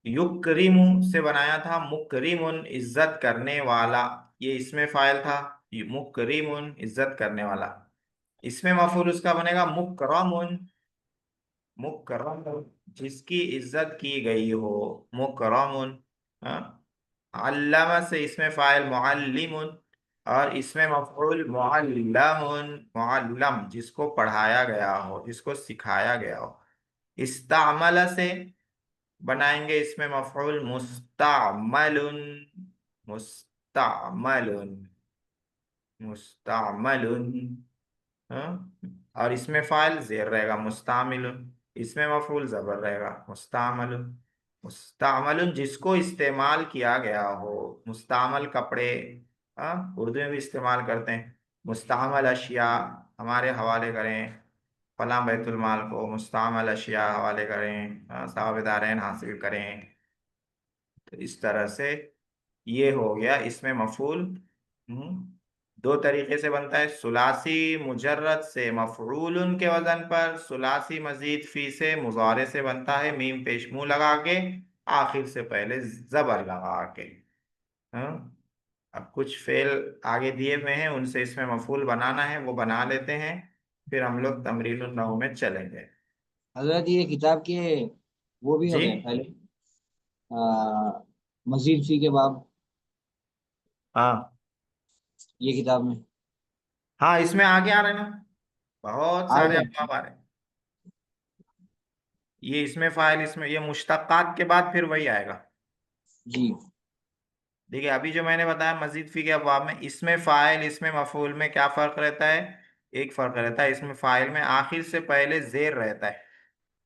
युक्रिमु से बनाया था मुकरिमुन, इज्जत करने वाला, ये इसमें फाइल था, मुकरिमुन इज्जत करने वाला। इसमें मफूल उसका बनेगा मुकरमुन, मुकरमुन जिसकी इज्जत की गई हो, मुकरमुन। हाँ, अल्लामा से इसमें फाइल मुअल्लिमुन, और इसमें मफूल मुअल्लमुन, मुअल्लम जिसको पढ़ाया गया हो, जिसको सिखाया गया हो। इस्तामला से बनाएंगे इसमें मफऊल मुस्तामलुन, मुस्तामलुन, मुस्तामलुन। हाँ? और इसमें फाइल जेर रहेगा मुस्तामिलुन, इसमें मफऊल जबर रहेगा मुस्तामलुन, मुस्तामलुन जिसको इस्तेमाल किया गया हो। मुस्तामल कपड़े, हाँ, उर्दू में भी इस्तेमाल करते हैं। मुस्तामल अशिया हमारे हवाले करें, फलां बैतुल माल को मुस्तामल अशिया हवाले करें, सावेदारैन हासिल करें। तो इस तरह से ये हो गया इसमें मफूल। दो तरीके से बनता है, सुलासी मुजर्रद से मफरूलन के वजन पर, सुलासी मजीद फी से मुजारे से बनता है मीम पेश मुंह लगा के, आखिर से पहले जबर लगा के। हाँ, अब कुछ फेल आगे दिए हुए हैं, उनसे इसमें मफूल बनाना है, वो बना लेते हैं, फिर हम लोग तमरीनुन नहू में चलेंगे। हजरत ये किताब के वो भी हो जी। गए पहले, मजीद फी के बाब, हाँ, ये किताब में हाँ, इसमें आगे आ रहे हैं ना, बहुत आ सारे गए। अल्फाज आ रहे हैं। ये इसमें फाइल, इसमें ये मुश्तक्कात के बाद फिर वही आएगा। जी। देखिए अभी जो मैंने बताया मजीद फी के अबवाब में, इसमें फाइल इसमें मफूल में क्या फर्क रहता है, एक फर्क रहता है, इसमें फाइल में आखिर से पहले जेर रहता है,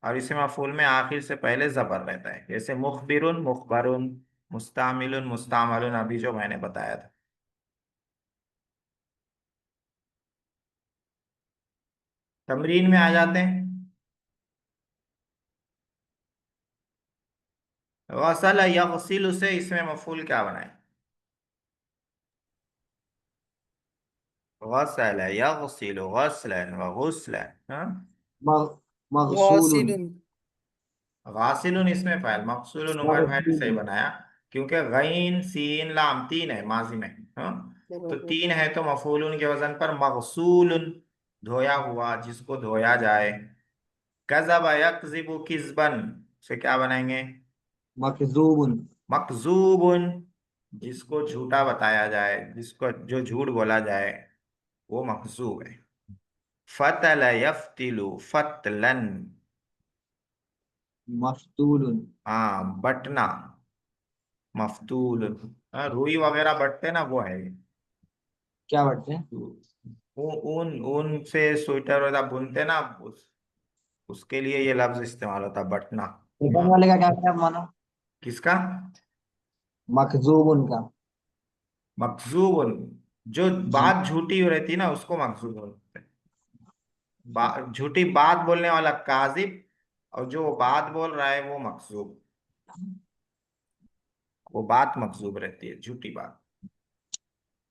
और इसमें मफूल में आखिर से पहले जबर रहता है, जैसे मुखबिरुन मुखबरुन, मुस्तामिलुन मुस्तामलुन, अभी जो मैंने बताया था। तमरीन में आ जाते हैं। गसल यगसिल से इसमें मफूल क्या बनाए, गसल यगसिल गसलन व गुस्लन। हाँ, मग- मगसूलुन। वासिलुन। गासिलुन इसमें फाइल, मकसूलुन उमर भाई ने सही मगसूलुन। बनाया, क्योंकि गैन सीन लाम तीन है माजी में। हाँ, तो तीन है तो मफूलुन के वजन पर मगसूलुन, धोया हुआ जिसको धोया जाए। कज़ब यकज़िबु किज़बन से क्या बनाएंगे, मकजूबुन। मकजूबुन, जिसको झूठा बताया जाए, जिसको जो झूठ बोला जाए, वो मकजूब है। फतल यफ्तिलु फतलन, मफ्तूल। हाँ बटना, मफ्तूल। हाँ, रुई वगैरह बटते ना, वो है ये। क्या बढ़ते हैं? ऊन ऊन से स्वेटर वगैरह बुनते ना, उसके लिए ये लफ्ज इस्तेमाल होता है, बटना। सेकंड हाँ, वाले का क्या क्या माना? किसका? मखजूब उनका। मकजूब, जो जी। बात झूठी हो रहती है ना, उसको मकजूब बोलते हैं। झूठी बात बोलने वाला काजिब, और जो बात बोल रहा है वो मकजूब। वो बात मकजूब रहती है, झूठी बात।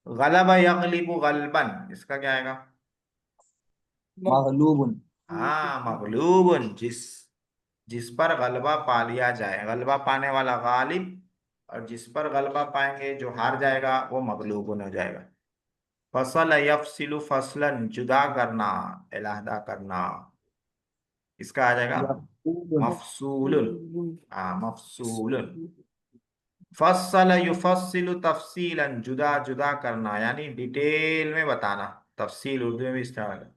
गलबा यगलिबु गलबन, इसका क्या आएगा? मगलूब। हाँ, मगलूबन, जिस पर गलबा पा लिया जाए, गलबा पाने वाला गालिब, और जिस पर गलबा पाएंगे, जो हार जाएगा, वो मगलूबन हो जाएगा। फसल यफसिलु फसलन, जुदा करना, अलहदा करना, इसका आ जाएगा यफूलुन। मफसूलन। हाँ, मफसूलन। फसल युफस्सिलु तफसीलन, जुदा जुदा करना, यानी डिटेल में बताना। तफसील उर्दू में भी इस्तेमाल है।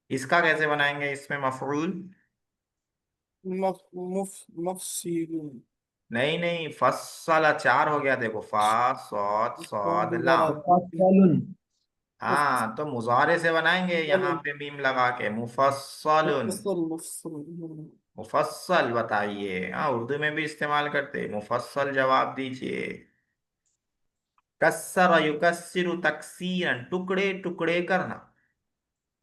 इसका कैसे बनाएंगे, इसमें मफरूल? मफ मुफ मफसीलुन। नहीं नहीं, फस्सला चार हो गया, देखो, फा सौद सौद दोबारा लाम। मुफस्सलुन। हाँ, तो मुजारे से बनाएंगे, यहाँ मुफस्सल पे मीम लगा के, मुफस्सलुन। मुफस्सल मुफस्सल। मुफस्सल बताइए, हाँ, उर्दू में भी इस्तेमाल करते हैं, मुफस्सल जवाब दीजिए। कस्सर युकस्सिरु तकसीरन, टुकड़े टुकड़े करना।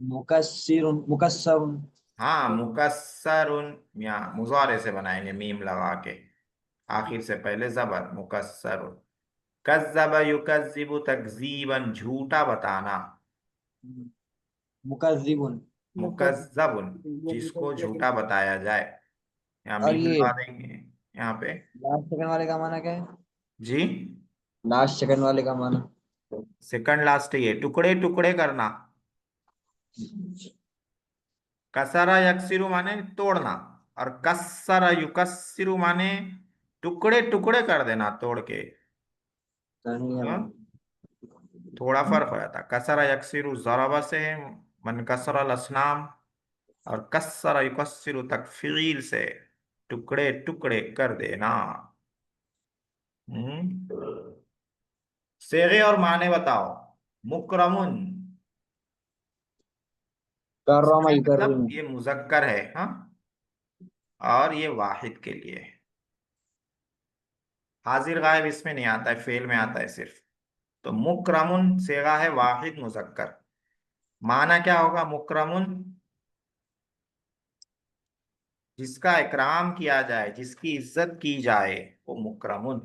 मुकस्सिरुन मुकस्सरुन। हाँ, मुकस्सरुन, यहाँ मुजारे से बनाएंगे मीम लगा के, आखिर से पहले जबर, मुकस्सरुन। कज्जब युकज्जिबु तकजीबन, झूठा बताना। मुकज्जिबुन। मुकज्जबुन, जिसको झूठा बताया जाए, यहाँ और मीम ये लगा देंगे, यहाँ पे। लास्ट सेकंड वाले का माना क्या है? जी, लास्ट सेकंड वाले का माना? सेकंड लास्ट ये, टुकड़े टुकड़े करना। कसरा यकसिरु माने तोड़ना, और कस्सरा युकस्सिरु माने टुकड़े टुकड़े कर देना, तोड़ के। नहीं है हाँ? माना। थोड़ा फर्क हो जाता, कसरा यकसिरु जरबा से है, मन कसरा लसनाम, और कस्सरा युकस्सिरु तकफील से, टुकड़े टुकड़े कर देना। हम्म। सेगे और माने बताओ। मुकरमुन, कर्रमा इसका मतलब युकर्रिमु। ये मुजक्कर है, हाँ, और ये वाहिद के लिए है। हाजिर गायब इसमें नहीं आता है, फेल में आता है सिर्फ। तो मुकरमुन सेगा है वाहिद मुजक्कर। माना क्या होगा मुकरमुन? जिसका इकराम किया जाए, जिसकी इज्जत की जाए, वो मुकरमुन।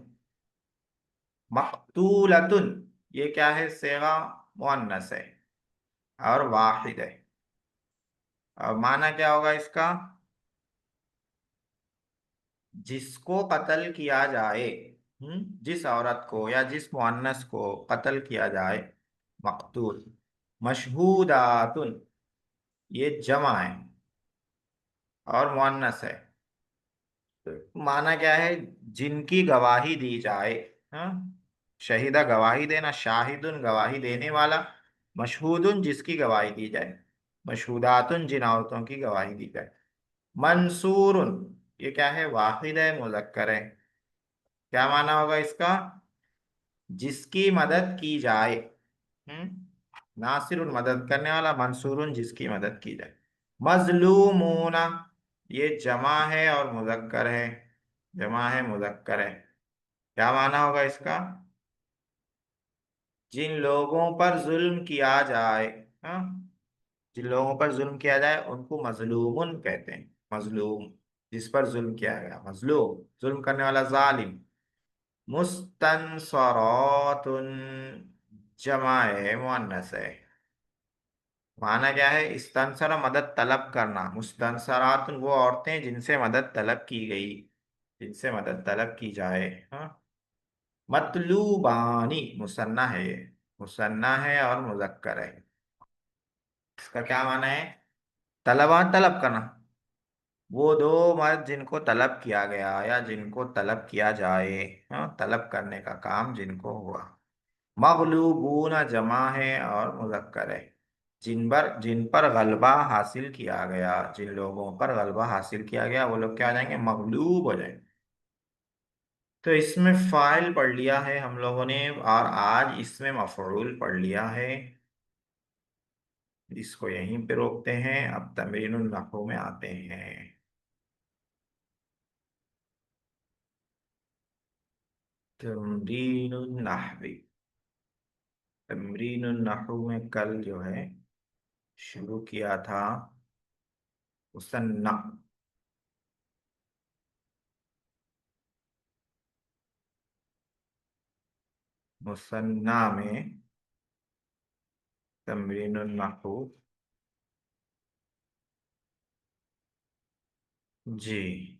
मकतूलतुन, ये क्या है, सेगा मुअन्नस है, और वाहिद है। और माना क्या होगा इसका? जिसको कत्ल किया जाए, जिस औरत को या जिस मुअन्नस को कत्ल किया जाए, मकतूल। मशहूदातुन, ये जमा है और मुअन्नस है। माना क्या है? जिनकी गवाही दी जाए। हाँ, शहीदा गवाही देना, शाहिदुन गवाही देने वाला, मशहूदुन जिसकी गवाही दी जाए, मशहूदातुन जिन औरतों की गवाही दी जाए। मंसूरुन, ये क्या है, वाहिद है, मुजक्कर है। क्या माना होगा इसका? जिसकी मदद की जाए। नासिरुन मदद करने वाला, मंसूरुन जिसकी मदद की जाए। मजलूमूना, ये जमा है और मुजक्कर है, जमा है मुजक्कर है। क्या माना होगा इसका? जिन लोगों पर जुल्म किया जाए, हाँ, जिन लोगों पर जुल्म किया जाए उनको मजलूमुन कहते हैं। मजलूम, जिस पर जुल्म किया गया, मजलूम जुल्म करने वाला, जालिम। मुस्तनसरातुन, जमा है मुअन्नस है। माना क्या है? इस्तंसरा मदद तलब करना, मुस्तंसरातुन वो औरतें जिनसे मदद तलब की गई, जिनसे मदद तलब की जाए। हाँ, मतलूबानी, मुसन्ना है ये, मुसन्ना है और मुजक्कर है। इसका क्या माना है? तलबा, तलब करना। वो दो मर्द जिनको तलब किया गया या जिनको तलब किया जाए, हाँ, तलब करने का काम जिनको हुआ। मगलूबून जमा है और मुज़क्कर है। जिन पर गलबा हासिल किया गया, जिन लोगों पर गलबा हासिल किया गया वो लोग क्या हो जाएंगे, मगलूब हो जाएंगे। तो इसमें फाइल पढ़ लिया है हम लोगों ने, और आज इसमें मफऊल पढ़ लिया है। इसको यहीं पे रोकते हैं, अब तमरीनुन नहू में आते हैं। तमरीनुन नहवी, तमरीनुन नहू में कल जो है शुरू किया था मुसन्ना। मुसन्ना में तमरीनुन नहू। जी।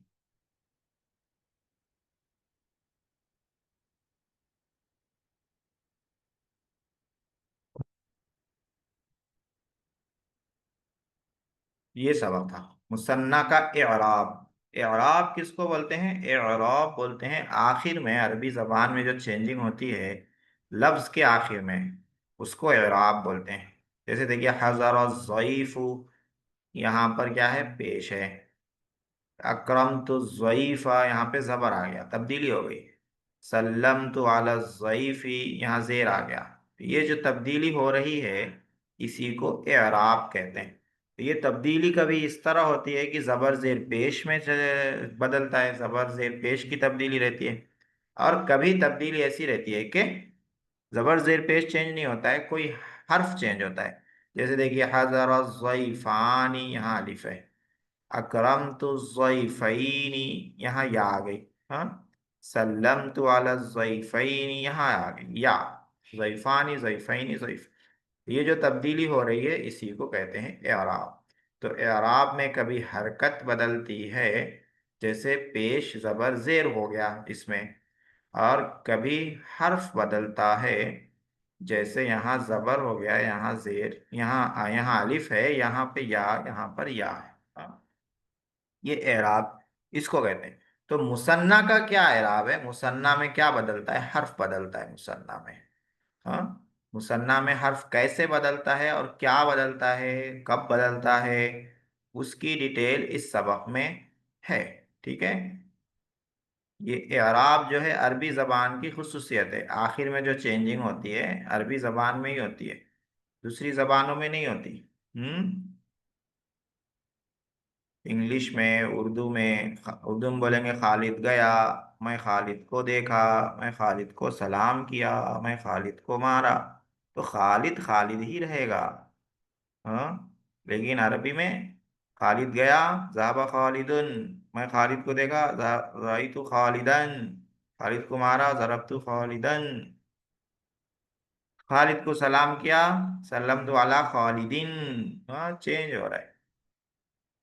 ये सबक था मुसन्ना का इराब। इराब किसको बोलते हैं, इराब बोलते हैं आखिर में, अरबी जबान में जो चेंजिंग होती है लफ्ज के आखिर में, उसको इराब बोलते हैं। जैसे देखिए हज़र ज़ईफु, यहाँ पर क्या है, पेश है। अकरम तो ज़ईफ़ा, यहाँ पे जबर आ गया, तब्दीली हो गई। सल्लम तो आला ज़ईफ़ी, यहाँ जेर आ गया। तो ये जो तब्दीली हो रही है इसी को एराब कहते हैं। तो ये तब्दीली कभी इस तरह होती है कि जबर जेर पेश में बदलता है, जबर जेर पेश की तब्दीली रहती है। और कभी तब्दीली ऐसी रहती है कि जबर जेर पेश चेंज नहीं होता है, कोई हर्फ चेंज होता है। जैसे देखिए हज़र ज़ईफ़ानी, यहाँ अलिफ है। अकरम तो ज़ैफ़ैनी, यहाँ या आ गई। हाँ, सल्लम तो अला ज़ैफ़ैनी, यहाँ आ गई या। ज़ैफ़ानी ज़ैफ़ैनी ज़ैफ़, ये जो तब्दीली हो रही है इसी को कहते हैं एराब। तो एराब में कभी हरकत बदलती है, जैसे पेश ज़बर ज़ेर हो गया इसमें, और कभी हर्फ बदलता है, जैसे यहाँ ज़बर हो गया, यहाँ ज़ेर, यहाँ यहाँ अलिफ है, यहाँ पे या, यहाँ पर या है। हाँ, ये एराब इसको कहते हैं। तो मुसन्ना का क्या एराब है, मुसन्ना में क्या बदलता है, हर्फ बदलता है मुसन्ना में। हाँ, मुसन्ना में हर्फ कैसे बदलता है और क्या बदलता है, कब बदलता है, उसकी डिटेल इस सबक में है। ठीक है। ये एराब जो है अरबी जबान की खुसूसियत है, आखिर में जो चेंजिंग होती है अरबी जबान में ही होती है, दूसरी जबानों में नहीं होती। हम्म। इंग्लिश में, उर्दू में, उर्दू में बोलेंगे खालिद गया, मैं खालिद को देखा, मैं खालिद को सलाम किया, मैं खालिद को मारा। तो खालिद खालिद ही रहेगा। हाँ, लेकिन अरबी में खालिद गया, ज़हाबा खालिदुन, मैं खालिद को देखा, राइतु खालिदन, खालिद को मारा, ज़रबतु खालिदन, खालिद को सलाम किया, सल्लमतु अला खालिदिन। हाँ, चेंज हो रहा है।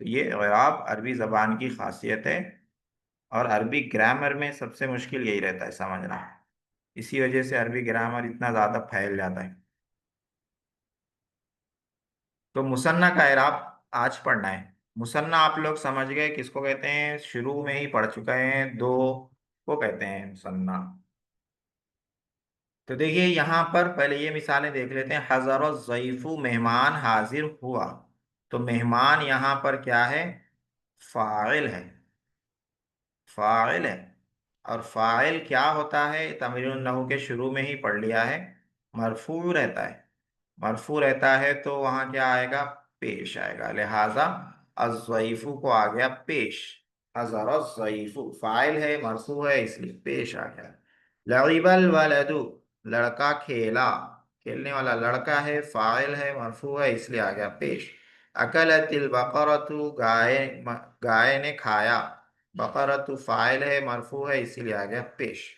तो ये इराब अरबी जबान की खासियत है, और अरबी ग्रामर में सबसे मुश्किल यही रहता है समझना। इसी वजह से अरबी ग्रामर इतना ज्यादा फैल जाता है। तो मुसन्ना का इराब आज पढ़ना है। मुसन्ना आप लोग समझ गए किसको कहते हैं, शुरू में ही पढ़ चुके हैं, दो को कहते हैं मुसन्ना। तो देखिए यहाँ पर पहले ये मिसालें देख लेते हैं। हज़र ज़ईफु, मेहमान हाजिर हुआ। तो मेहमान यहाँ पर क्या है, फाइल है, फाइल है। और फाइल क्या होता है, तमरीनुन नहू के शुरू में ही पढ़ लिया है, मरफू रहता है। मरफू रहता है तो वहां क्या आएगा, पेश आएगा, लिहाजा अज़ईफु को आ गया पेश। हज़र ज़ईफु फाइल है, मरफू है, इसलिए पेश आ गया। लइबल वलदु, लड़का खेला, खेलने वाला लड़का है, फाइल है, मरफू है, इसलिए आ गया पेश। अकलतिल बकरतु, गाय ने खाया, बकरतु फाइल है, मरफू है, इसीलिए आ गया पेश।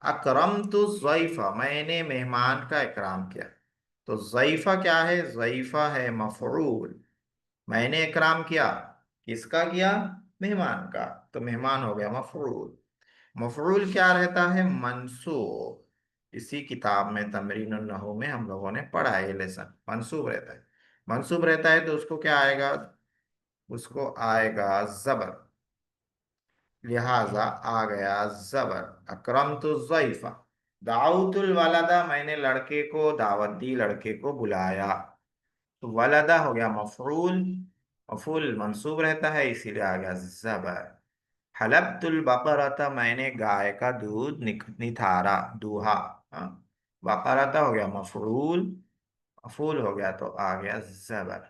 अकरम तो ज़ैफ़ा, मैंने मेहमान का इकराम किया। तो ज़ैफ़ा क्या है, ज़ैफ़ा है मफ़ऊल। मैंने इकराम किया, किसका किया, मेहमान का। तो मेहमान हो गया मफ़ऊल। मफ़ऊल क्या रहता है, मंसूब। इसी किताब में तमरीनुन नहू में हम लोगों ने पढ़ा है, ये लेसन मंसूब रहता है। मंसूब रहता है तो उसको क्या आएगा, उसको आएगा जबर, लिहाजा आ गया जबर। अकरमतु ज़ैफ़ा, दाऊतुल वलदा, मैंने लड़के को दावत दी, लड़के को बुलाया। तो वलदा हो गया मफरूल, मफूल मंसूब रहता है इसीलिए आ गया जबर। हलबतुल बकरता, मैंने गाय का दूध निथारा, दूहा। हाँ? बकरता हो गया मफरूल, मफूल हो गया तो आ गया जबर।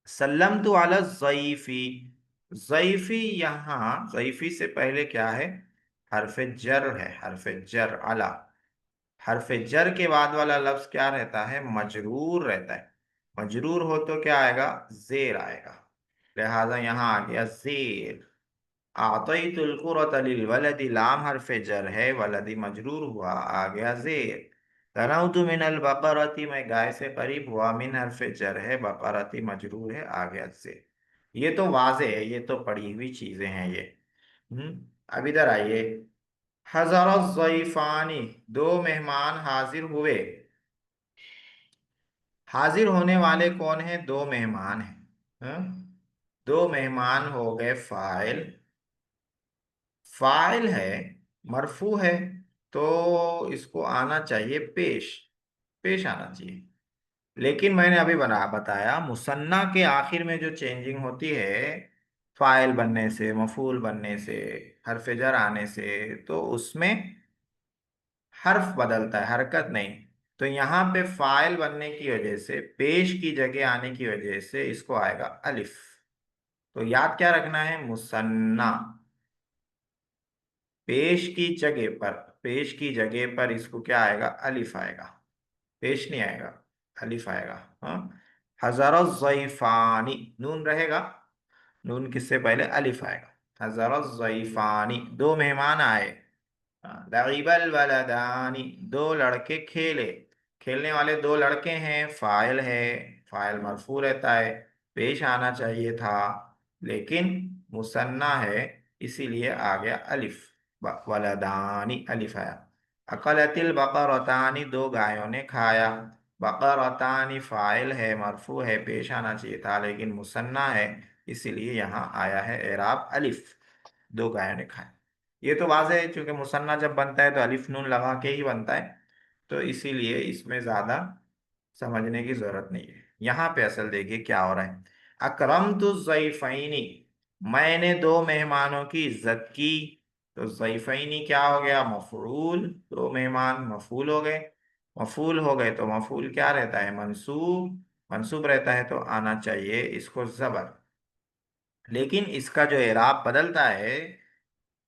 सल्लमतु अला ज़ैफ़ी, ज़ैफ़ी, यहाँ ज़ैफ़ी से पहले क्या है? हरफ जर है, हरफ जर अला। हरफ जर के बाद वाला लफ्ज क्या रहता है? मजरूर रहता है। मजरूर हो तो क्या आएगा? जेर आएगा, लिहाजा यहाँ आ गया जेर। आतईतुल कुरत लिल वलदी, लाम हरफ जर है, वलदी मजरूर हुआ, आ गया जेर। तनौतु मिनल बकरती, मैं गाय से करीब हुआ, मिन हरफ जर है, बकरती मजरूर है, आ गया जेर। ये तो वाजे है, ये तो पढ़ी हुई चीजें हैं ये। अब इधर आइए। हज़रत ज़ैफ़ानी, दो मेहमान हाजिर हुए। हाजिर होने वाले कौन है? दो मेहमान हैं। दो मेहमान हो गए फाइल, फाइल है, मरफू है, तो इसको आना चाहिए पेश, पेश आना चाहिए। लेकिन मैंने अभी बताया मुसन्ना के आखिर में जो चेंजिंग होती है, फाइल बनने से, मफूल बनने से, हरफ जर आने से, तो उसमें हर्फ बदलता है, हरकत नहीं। तो यहाँ पे फाइल बनने की वजह से, पेश की जगह आने की वजह से इसको आएगा अलिफ। तो याद क्या रखना है? मुसन्ना, पेश की जगह पर, पेश की जगह पर इसको क्या आएगा? अलिफ आएगा, पेश नहीं आएगा, अलिफ आएगा। हाँ, हज़रत ज़ैफ़ानी, नून रहेगा, नून किससे पहले? अलिफ आएगा। हज़रत ज़ैफ़ानी, दो मेहमान आए। लइबल वलदानी, दो लड़के खेले। खेलने वाले दो लड़के हैं, फाइल है, फाइल मरफू रहता है, पेश आना चाहिए था, लेकिन मुसन्ना है, इसीलिए आ गया अलिफ। वलदानी, अलिफ आया। अकलतिल बकरतानी, दो गायों ने खाया। बकरतानी फाइल है, मरफू है, पेश आना चाहिए था, लेकिन मुसन्ना है, इसीलिए यहाँ आया है एराब अलिफ। दो गायों ने खाया। ये तो वाज़ेह है, क्योंकि मुसन्ना जब बनता है तो अलिफ नून लगा के ही बनता है, तो इसीलिए इसमें ज्यादा समझने की जरूरत नहीं है। यहाँ पे असल देखिए क्या हो रहा है। अकरमतु ज़ैफ़ैनी, मैंने दो मेहमानों की इज्जत की। तो ज़ैफ़ैनी क्या हो गया? मफूल, दो मेहमान मफूल हो गए। मफूल हो गए तो मफूल क्या रहता है? मंसूब, मंसूब रहता है तो आना चाहिए इसको जबर। लेकिन इसका जो एराब बदलता है,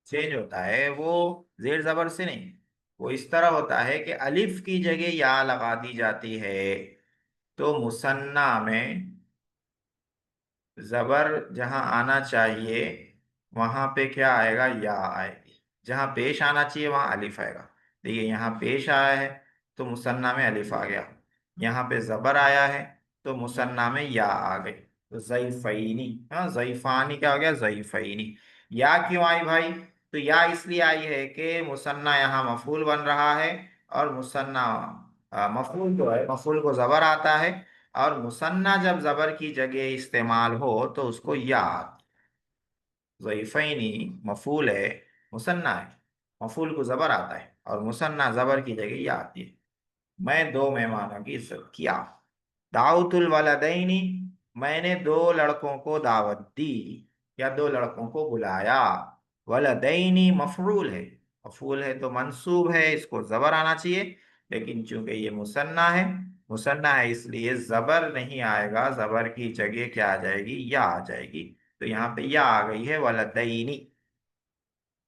चेंज होता है, वो जेर जबर से नहीं, वो इस तरह होता है कि अलिफ की जगह या लगा दी जाती है। तो मुसन्ना में जबर जहां आना चाहिए वहां पे क्या आएगा? या आएगी। जहां पेश आना चाहिए वहां अलिफ आएगा। देखिए यहाँ पेश आया है तो मुसन्ना में अलिफ आ गया, यहाँ पे जबर आया है तो मुसन्ना में या आ गई। तो ज़ैफ़ैनी, हाँ, ज़ैफ़ानी क्या हो गया? ज़ैफ़ैनी। या क्यों आई भाई? तो या इसलिए आई है कि मुसन्ना यहाँ मफूल बन रहा है, और मुसन्ना मफूल जो है, मफूल को जबर आता है, और मुसन्ना जब जबर की जगह इस्तेमाल हो तो उसको याद। ज़ैफ़ैनी मफूल है, मुसन्ना है, मफूल को जबर आता है, और मुसन्ना जबर की जगह या आती है। मैं दो मेहमानों की इज्जत किया। दाऊतुल वलदैनी, मैंने दो लड़कों को दावत दी, या दो लड़कों को बुलाया। वलदैनी मफरूल है, मफूल है तो मंसूब है, इसको जबर आना चाहिए, लेकिन चूंकि ये मुसन्ना है, मुसन्ना है इसलिए जबर नहीं आएगा, जबर की जगह क्या आ जाएगी? या आ जाएगी। तो यहाँ पे या आ गई है, वलदैनी।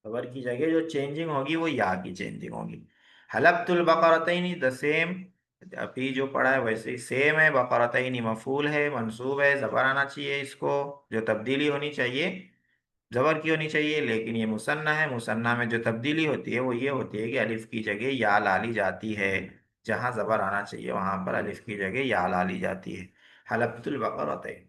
खबर की जगह जो चेंजिंग होगी वो या की चेंजिंग होगी। हलबतुल बकरतैनी, द सेम, अभी जो पढ़ा है वैसे ही सेम है। बकरतैनी मफूल है, मंसूब है, जबर आना चाहिए इसको। जो तब्दीली होनी चाहिए जबर की होनी चाहिए, लेकिन ये मुसन्ना है, मुसन्ना में जो तब्दीली होती है वो ये होती है कि अलिफ की जगह या ला ली जाती है। जहां जबर आना चाहिए वहां पर अलिफ की जगह या ला ली जाती है। हलबतुल बकरतैन।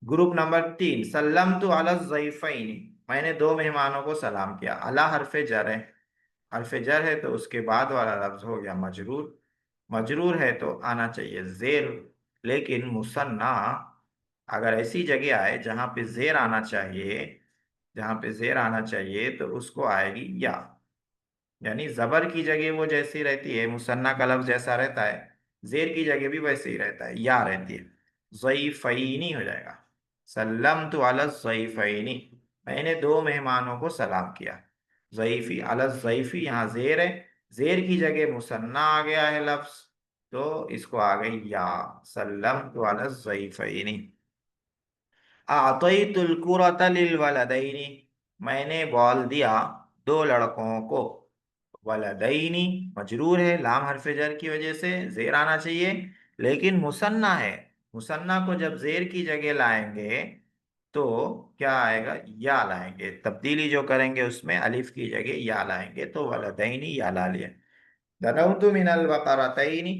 ग्रुप नंबर 3, सल्लम तो अला ज़ैफ़ैनी, मैंने दो मेहमानों को सलाम किया। अला हरफ जर है, हरफ जर है तो उसके बाद वाला लफ्ज हो गया मजरूर, मजरूर है तो आना चाहिए जेर, लेकिन मुसन्ना अगर ऐसी जगह आए जहां पे जेर आना चाहिए, जहां पे जेर आना चाहिए, तो उसको आएगी या। यानी जबर की जगह वो जैसी रहती है, मुसन्ना का लफ्ज जैसा रहता है, जेर की जगह भी वैसे ही रहता है, या रहती है। ज़ईफ़ैनी हो जाएगा। सल्लमतु अला ज़ईफ़ैनी, मैंने दो मेहमानों को सलाम किया। ज़ईफ़ी अला ज़ईफ़ी, यहाँ जेर है, जेर की जगह मुसन्ना आ गया है लफ्ज, तो इसको आ गई या। सल्लमतु अला ज़ईफ़ैनी। आतईतुल कुरता लिल वलदैनी, मैंने बॉल दिया दो लड़कों को। वलदैनी मजरूर है, लाम हरफ जर की वजह से जेर आना चाहिए, लेकिन मुसन्ना है। मुसन्ना को जब जेर की जगह लाएंगे तो क्या आएगा, या लाएंगे। तब्दीली जो करेंगे उसमें अलिफ की जगह या लाएंगे, तो वलदैनी या ला लिया। दनौतु मिनल बकरतैनी,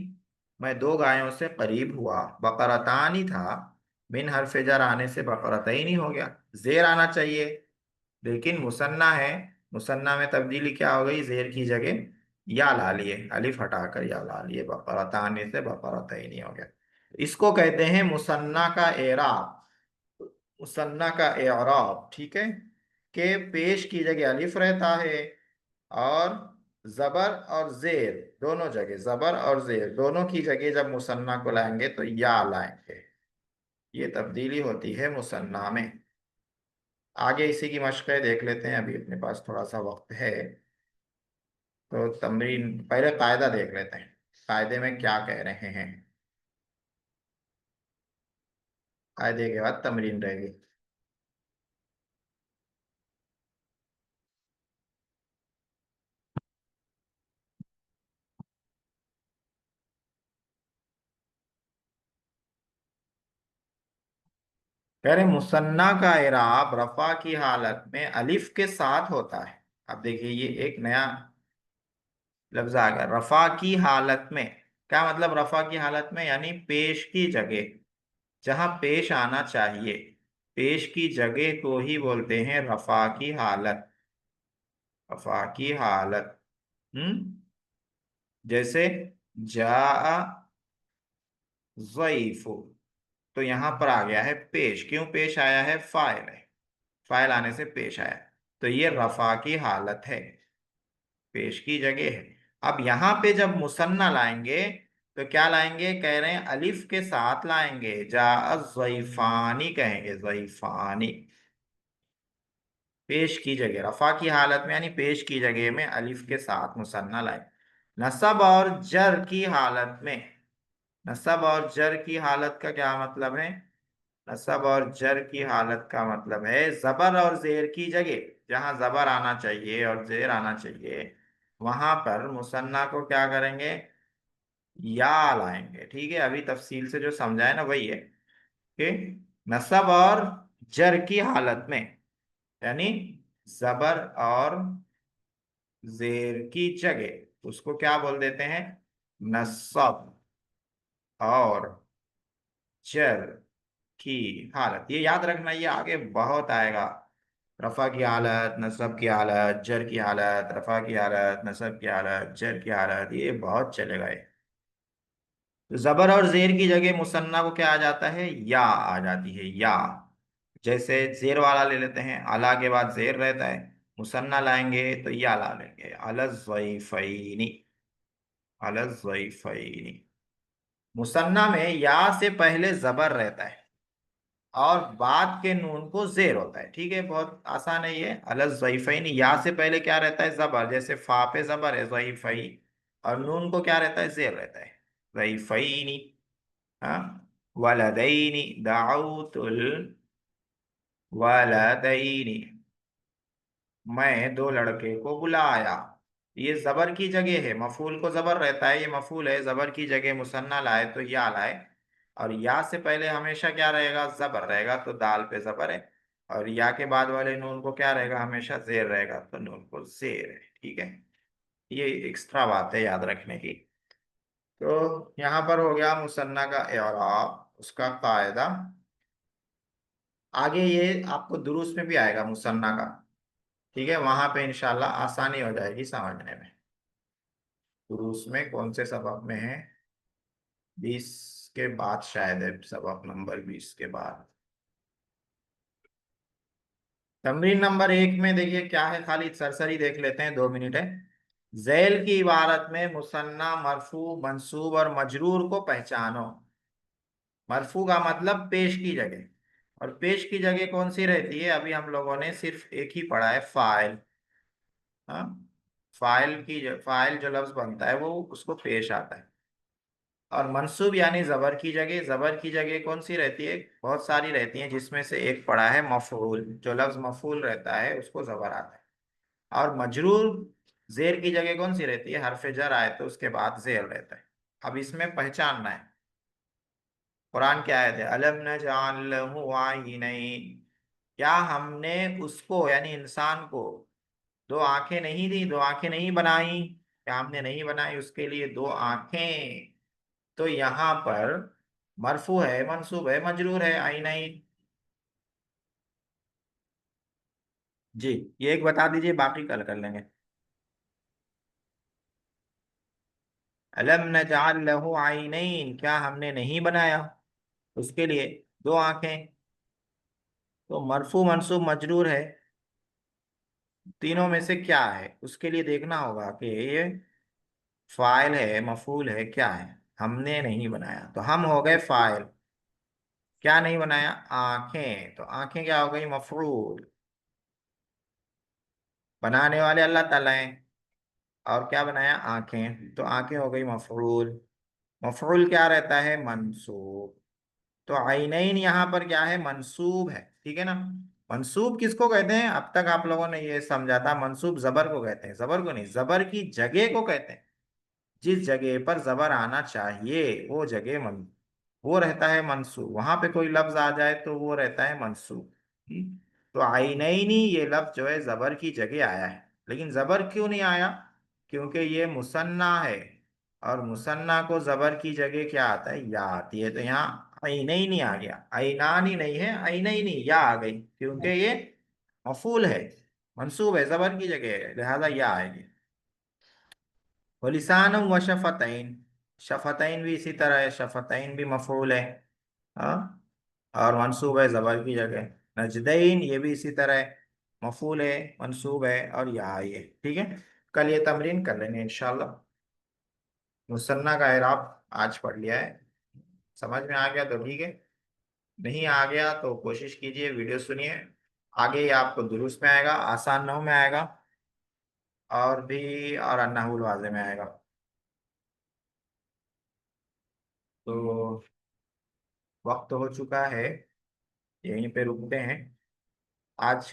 मैं दो गायों से करीब हुआ। बकरतानी था, मिन हरफ जर आने से बकरतैनी हो गया। जेर आना चाहिए, लेकिन मुसन्ना है, मुसन्ना में तब्दीली क्या हो गई, जेर की जगह या ला लिए, अलिफ हटाकर या ला लिए, बकरतानी से बकरतैनी हो गया। इसको कहते हैं मुसन्ना का एराब। मुसन्ना का एराब, ठीक है, के पेश की जगह अलिफ रहता है, और जबर और जेर दोनों जगह, जबर और जेर दोनों की जगह जब मुसन्ना को लाएंगे तो या लाएंगे। ये तब्दीली होती है मुसन्ना में। आगे इसी की मशक़ें देख लेते हैं, अभी अपने पास थोड़ा सा वक्त है, तो तमरीन पहले कायदा देख लेते हैं, कायदे में क्या कह रहे हैं। कायदे के बाद तमरीन रहेगी। कह रहे मुसन्ना का इराब रफा की हालत में अलिफ के साथ होता है। अब देखिए ये एक नया लफ्ज आ गया, रफा की हालत में। क्या मतलब रफा की हालत में, यानी पेश की जगह, जहां पेश आना चाहिए, पेश की जगह को ही बोलते हैं रफा की हालत। रफा की हालत। हम्म। जैसे जा ज़ईफु, तो यहां पर आ गया है पेश, क्यों पेश आया है, फाइल है, फाइल आने से पेश आया, तो ये रफा की हालत है, पेश की जगह है। अब यहां पे जब मुसन्ना लाएंगे तो क्या लाएंगे, कह रहे हैं अलिफ के साथ लाएंगे, जा ज़ईफानी कहेंगे, ज़ईफानी। पेश की जगह रफा की हालत में, यानी पेश की जगह में अलिफ के साथ मुसन्ना लाए। नसब और जर की हालत में, नसब और जर की हालत का क्या मतलब है, नसब और जर की हालत का मतलब है जबर और जेर की जगह, जहां जबर आना चाहिए और जेर आना चाहिए, वहां पर मुसन्ना को क्या करेंगे, या लाएंगे। ठीक है, अभी तफसील से जो समझाए ना वही है कि नसब और जर की हालत में, यानी जबर और जेर की जगह, उसको क्या बोल देते हैं, नसब और जर की हालत। ये याद रखना, ये आगे बहुत आएगा। रफा की हालत, नसब की हालत, जर की हालत, रफा की हालत, नसब की हालत, जर की हालत, ये बहुत चलेगा ये। तो जबर और जेर की जगह मुसन्ना को क्या आ जाता है, या आ जाती है, या। जैसे जेर वाला ले लेते हैं, अला के बाद जेर रहता है, मुसन्ना लाएंगे तो या ला लेंगे, अलज़्ज़ैफ़ैनी, अलज़्ज़ैफ़ैनी। मुसन्ना में या से पहले जबर रहता है और बाद के नून को जेर होता है। ठीक है, बहुत आसान है ये। अलज़्ज़ैफ़ैनी, या से पहले क्या रहता है, जबर, जैसे फा पे जबर है ज़ैफ़ई, और नून को क्या रहता है, जेर रहता है, ज़ैफ़ैनी। हाँ, वलदैनी, दाऊतुल वलदैनी, मैं दो लड़के को बुलाया। ये जबर की जगह है, मफूल को जबर रहता है, ये मफूल है, जबर की जगह मुसन्ना लाए तो या लाए, और या से पहले हमेशा क्या रहेगा, जबर रहेगा, तो दाल पे जबर है, और या के बाद वाले नून को क्या रहेगा, हमेशा जेर रहेगा, तो नून को जेर है। ठीक है, ये एक्स्ट्रा बात है याद रखने की। तो यहाँ पर हो गया मुसन्ना का एराब, उसका कायदा। आगे ये आपको दुरूस में भी आएगा मुसन्ना का। ठीक है, वहां पे इंशाल्लाह आसानी हो जाएगी समझने में। दुरूस में कौन से सबक में है, 20 के बाद शायद है, सबक नंबर 20 के बाद। तमरीन नंबर 1 में देखिए क्या है, खाली सरसरी देख लेते हैं, 2 मिनट है। झैल की इबारत में मुसन्ना, मरफू, मंसूब और मजरूर को पहचानो। मरफू का मतलब पेश की जगह, और पेश की जगह कौन सी रहती है? अभी हम लोगों ने सिर्फ एक ही पढ़ा है, फाइल। हाँ, फाइल जो लफ्ज बनता है वो उसको पेश आता है। और मंसूब यानी जबर की जगह, जबर की जगह कौन सी रहती है? बहुत सारी रहती हैं, जिसमें से एक पड़ा है मफूल, जो लफ्ज मफूल रहता है उसको जबर आता है। और मजरूर, जेर की जगह कौन सी रहती है? हरफ जर आए तो उसके बाद जेर रहता है। अब इसमें पहचानना है, कुरान की आयत है, अलम नजअल लहू आइनैन, क्या हमने उसको यानी इंसान को दो आंखें नहीं दी, दो आंखें नहीं बनाई? क्या हमने नहीं बनाई उसके लिए दो आंखें? तो यहाँ पर मरफू है, मंसूब है, मजरूर है, आइनैन। जी, ये एक बता दीजिए, बाकी कल कर लेंगे। अलम नजअल लहू आइनैन, क्या हमने नहीं बनाया उसके लिए दो आंखें? तो मरफू, मंसूब, मजरूर है, तीनों में से क्या है उसके लिए देखना होगा कि ये फाइल है, मफूल है, क्या है। हमने नहीं बनाया, तो हम हो गए फाइल। क्या नहीं बनाया? आंखें, तो आंखें क्या हो गई? मफरूल। बनाने वाले अल्लाह ताला हैं, और क्या बनाया? आंखें, तो आंखें हो गई मफरूल। मफरूल क्या रहता है? मंसूब। तो आइनैन यहाँ पर क्या है? मंसूब है, ठीक है ना। मंसूब किसको कहते हैं? अब तक आप लोगों ने ये समझा था, मंसूब जबर को कहते हैं, जबर को नहीं, जबर की जगह को कहते हैं। जिस जगह पर जबर आना चाहिए वो जगह वो रहता है मंसूब। वहां पे कोई लफ्ज आ जाए तो वो रहता है मंसूब। तो आइनैनी ये लफ्ज जो है जबर की जगह आया है, लेकिन जबर क्यों नहीं आया? क्योंकि ये मुसन्ना है, और मुसन्ना को जबर की जगह क्या आता है? या आती है। तो यहाँ आइनैनी आ गया, आइनानी नहीं है, आइनैनी या आ गई, क्योंकि ये मफूल है, मंसूब है, जबर की जगह है, लिहाजा या आएगी। वलिसान व शफतैन, शफतैन भी इसी तरह है, शफतैन भी मफूल है, हाँ, और मंसूब है जबर की जगह। नजदैन ये भी इसी तरह है, मफूल है, मंसूब है, और यहाँ ये, ठीक है। कल ये तमरीन कर लेंगे इंशाल्लाह। मुसन्ना का एराब आज पढ़ लिया है, समझ में आ गया तो ठीक है, नहीं आ गया तो कोशिश कीजिए, वीडियो सुनिए, आगे ये आपको दुरुस्त में आएगा, आसान नहू में आएगा, और भी और अन्नाहुल वाज़े में आएगा। तो वक्त हो चुका है, यहीं पे रुकते हैं आज।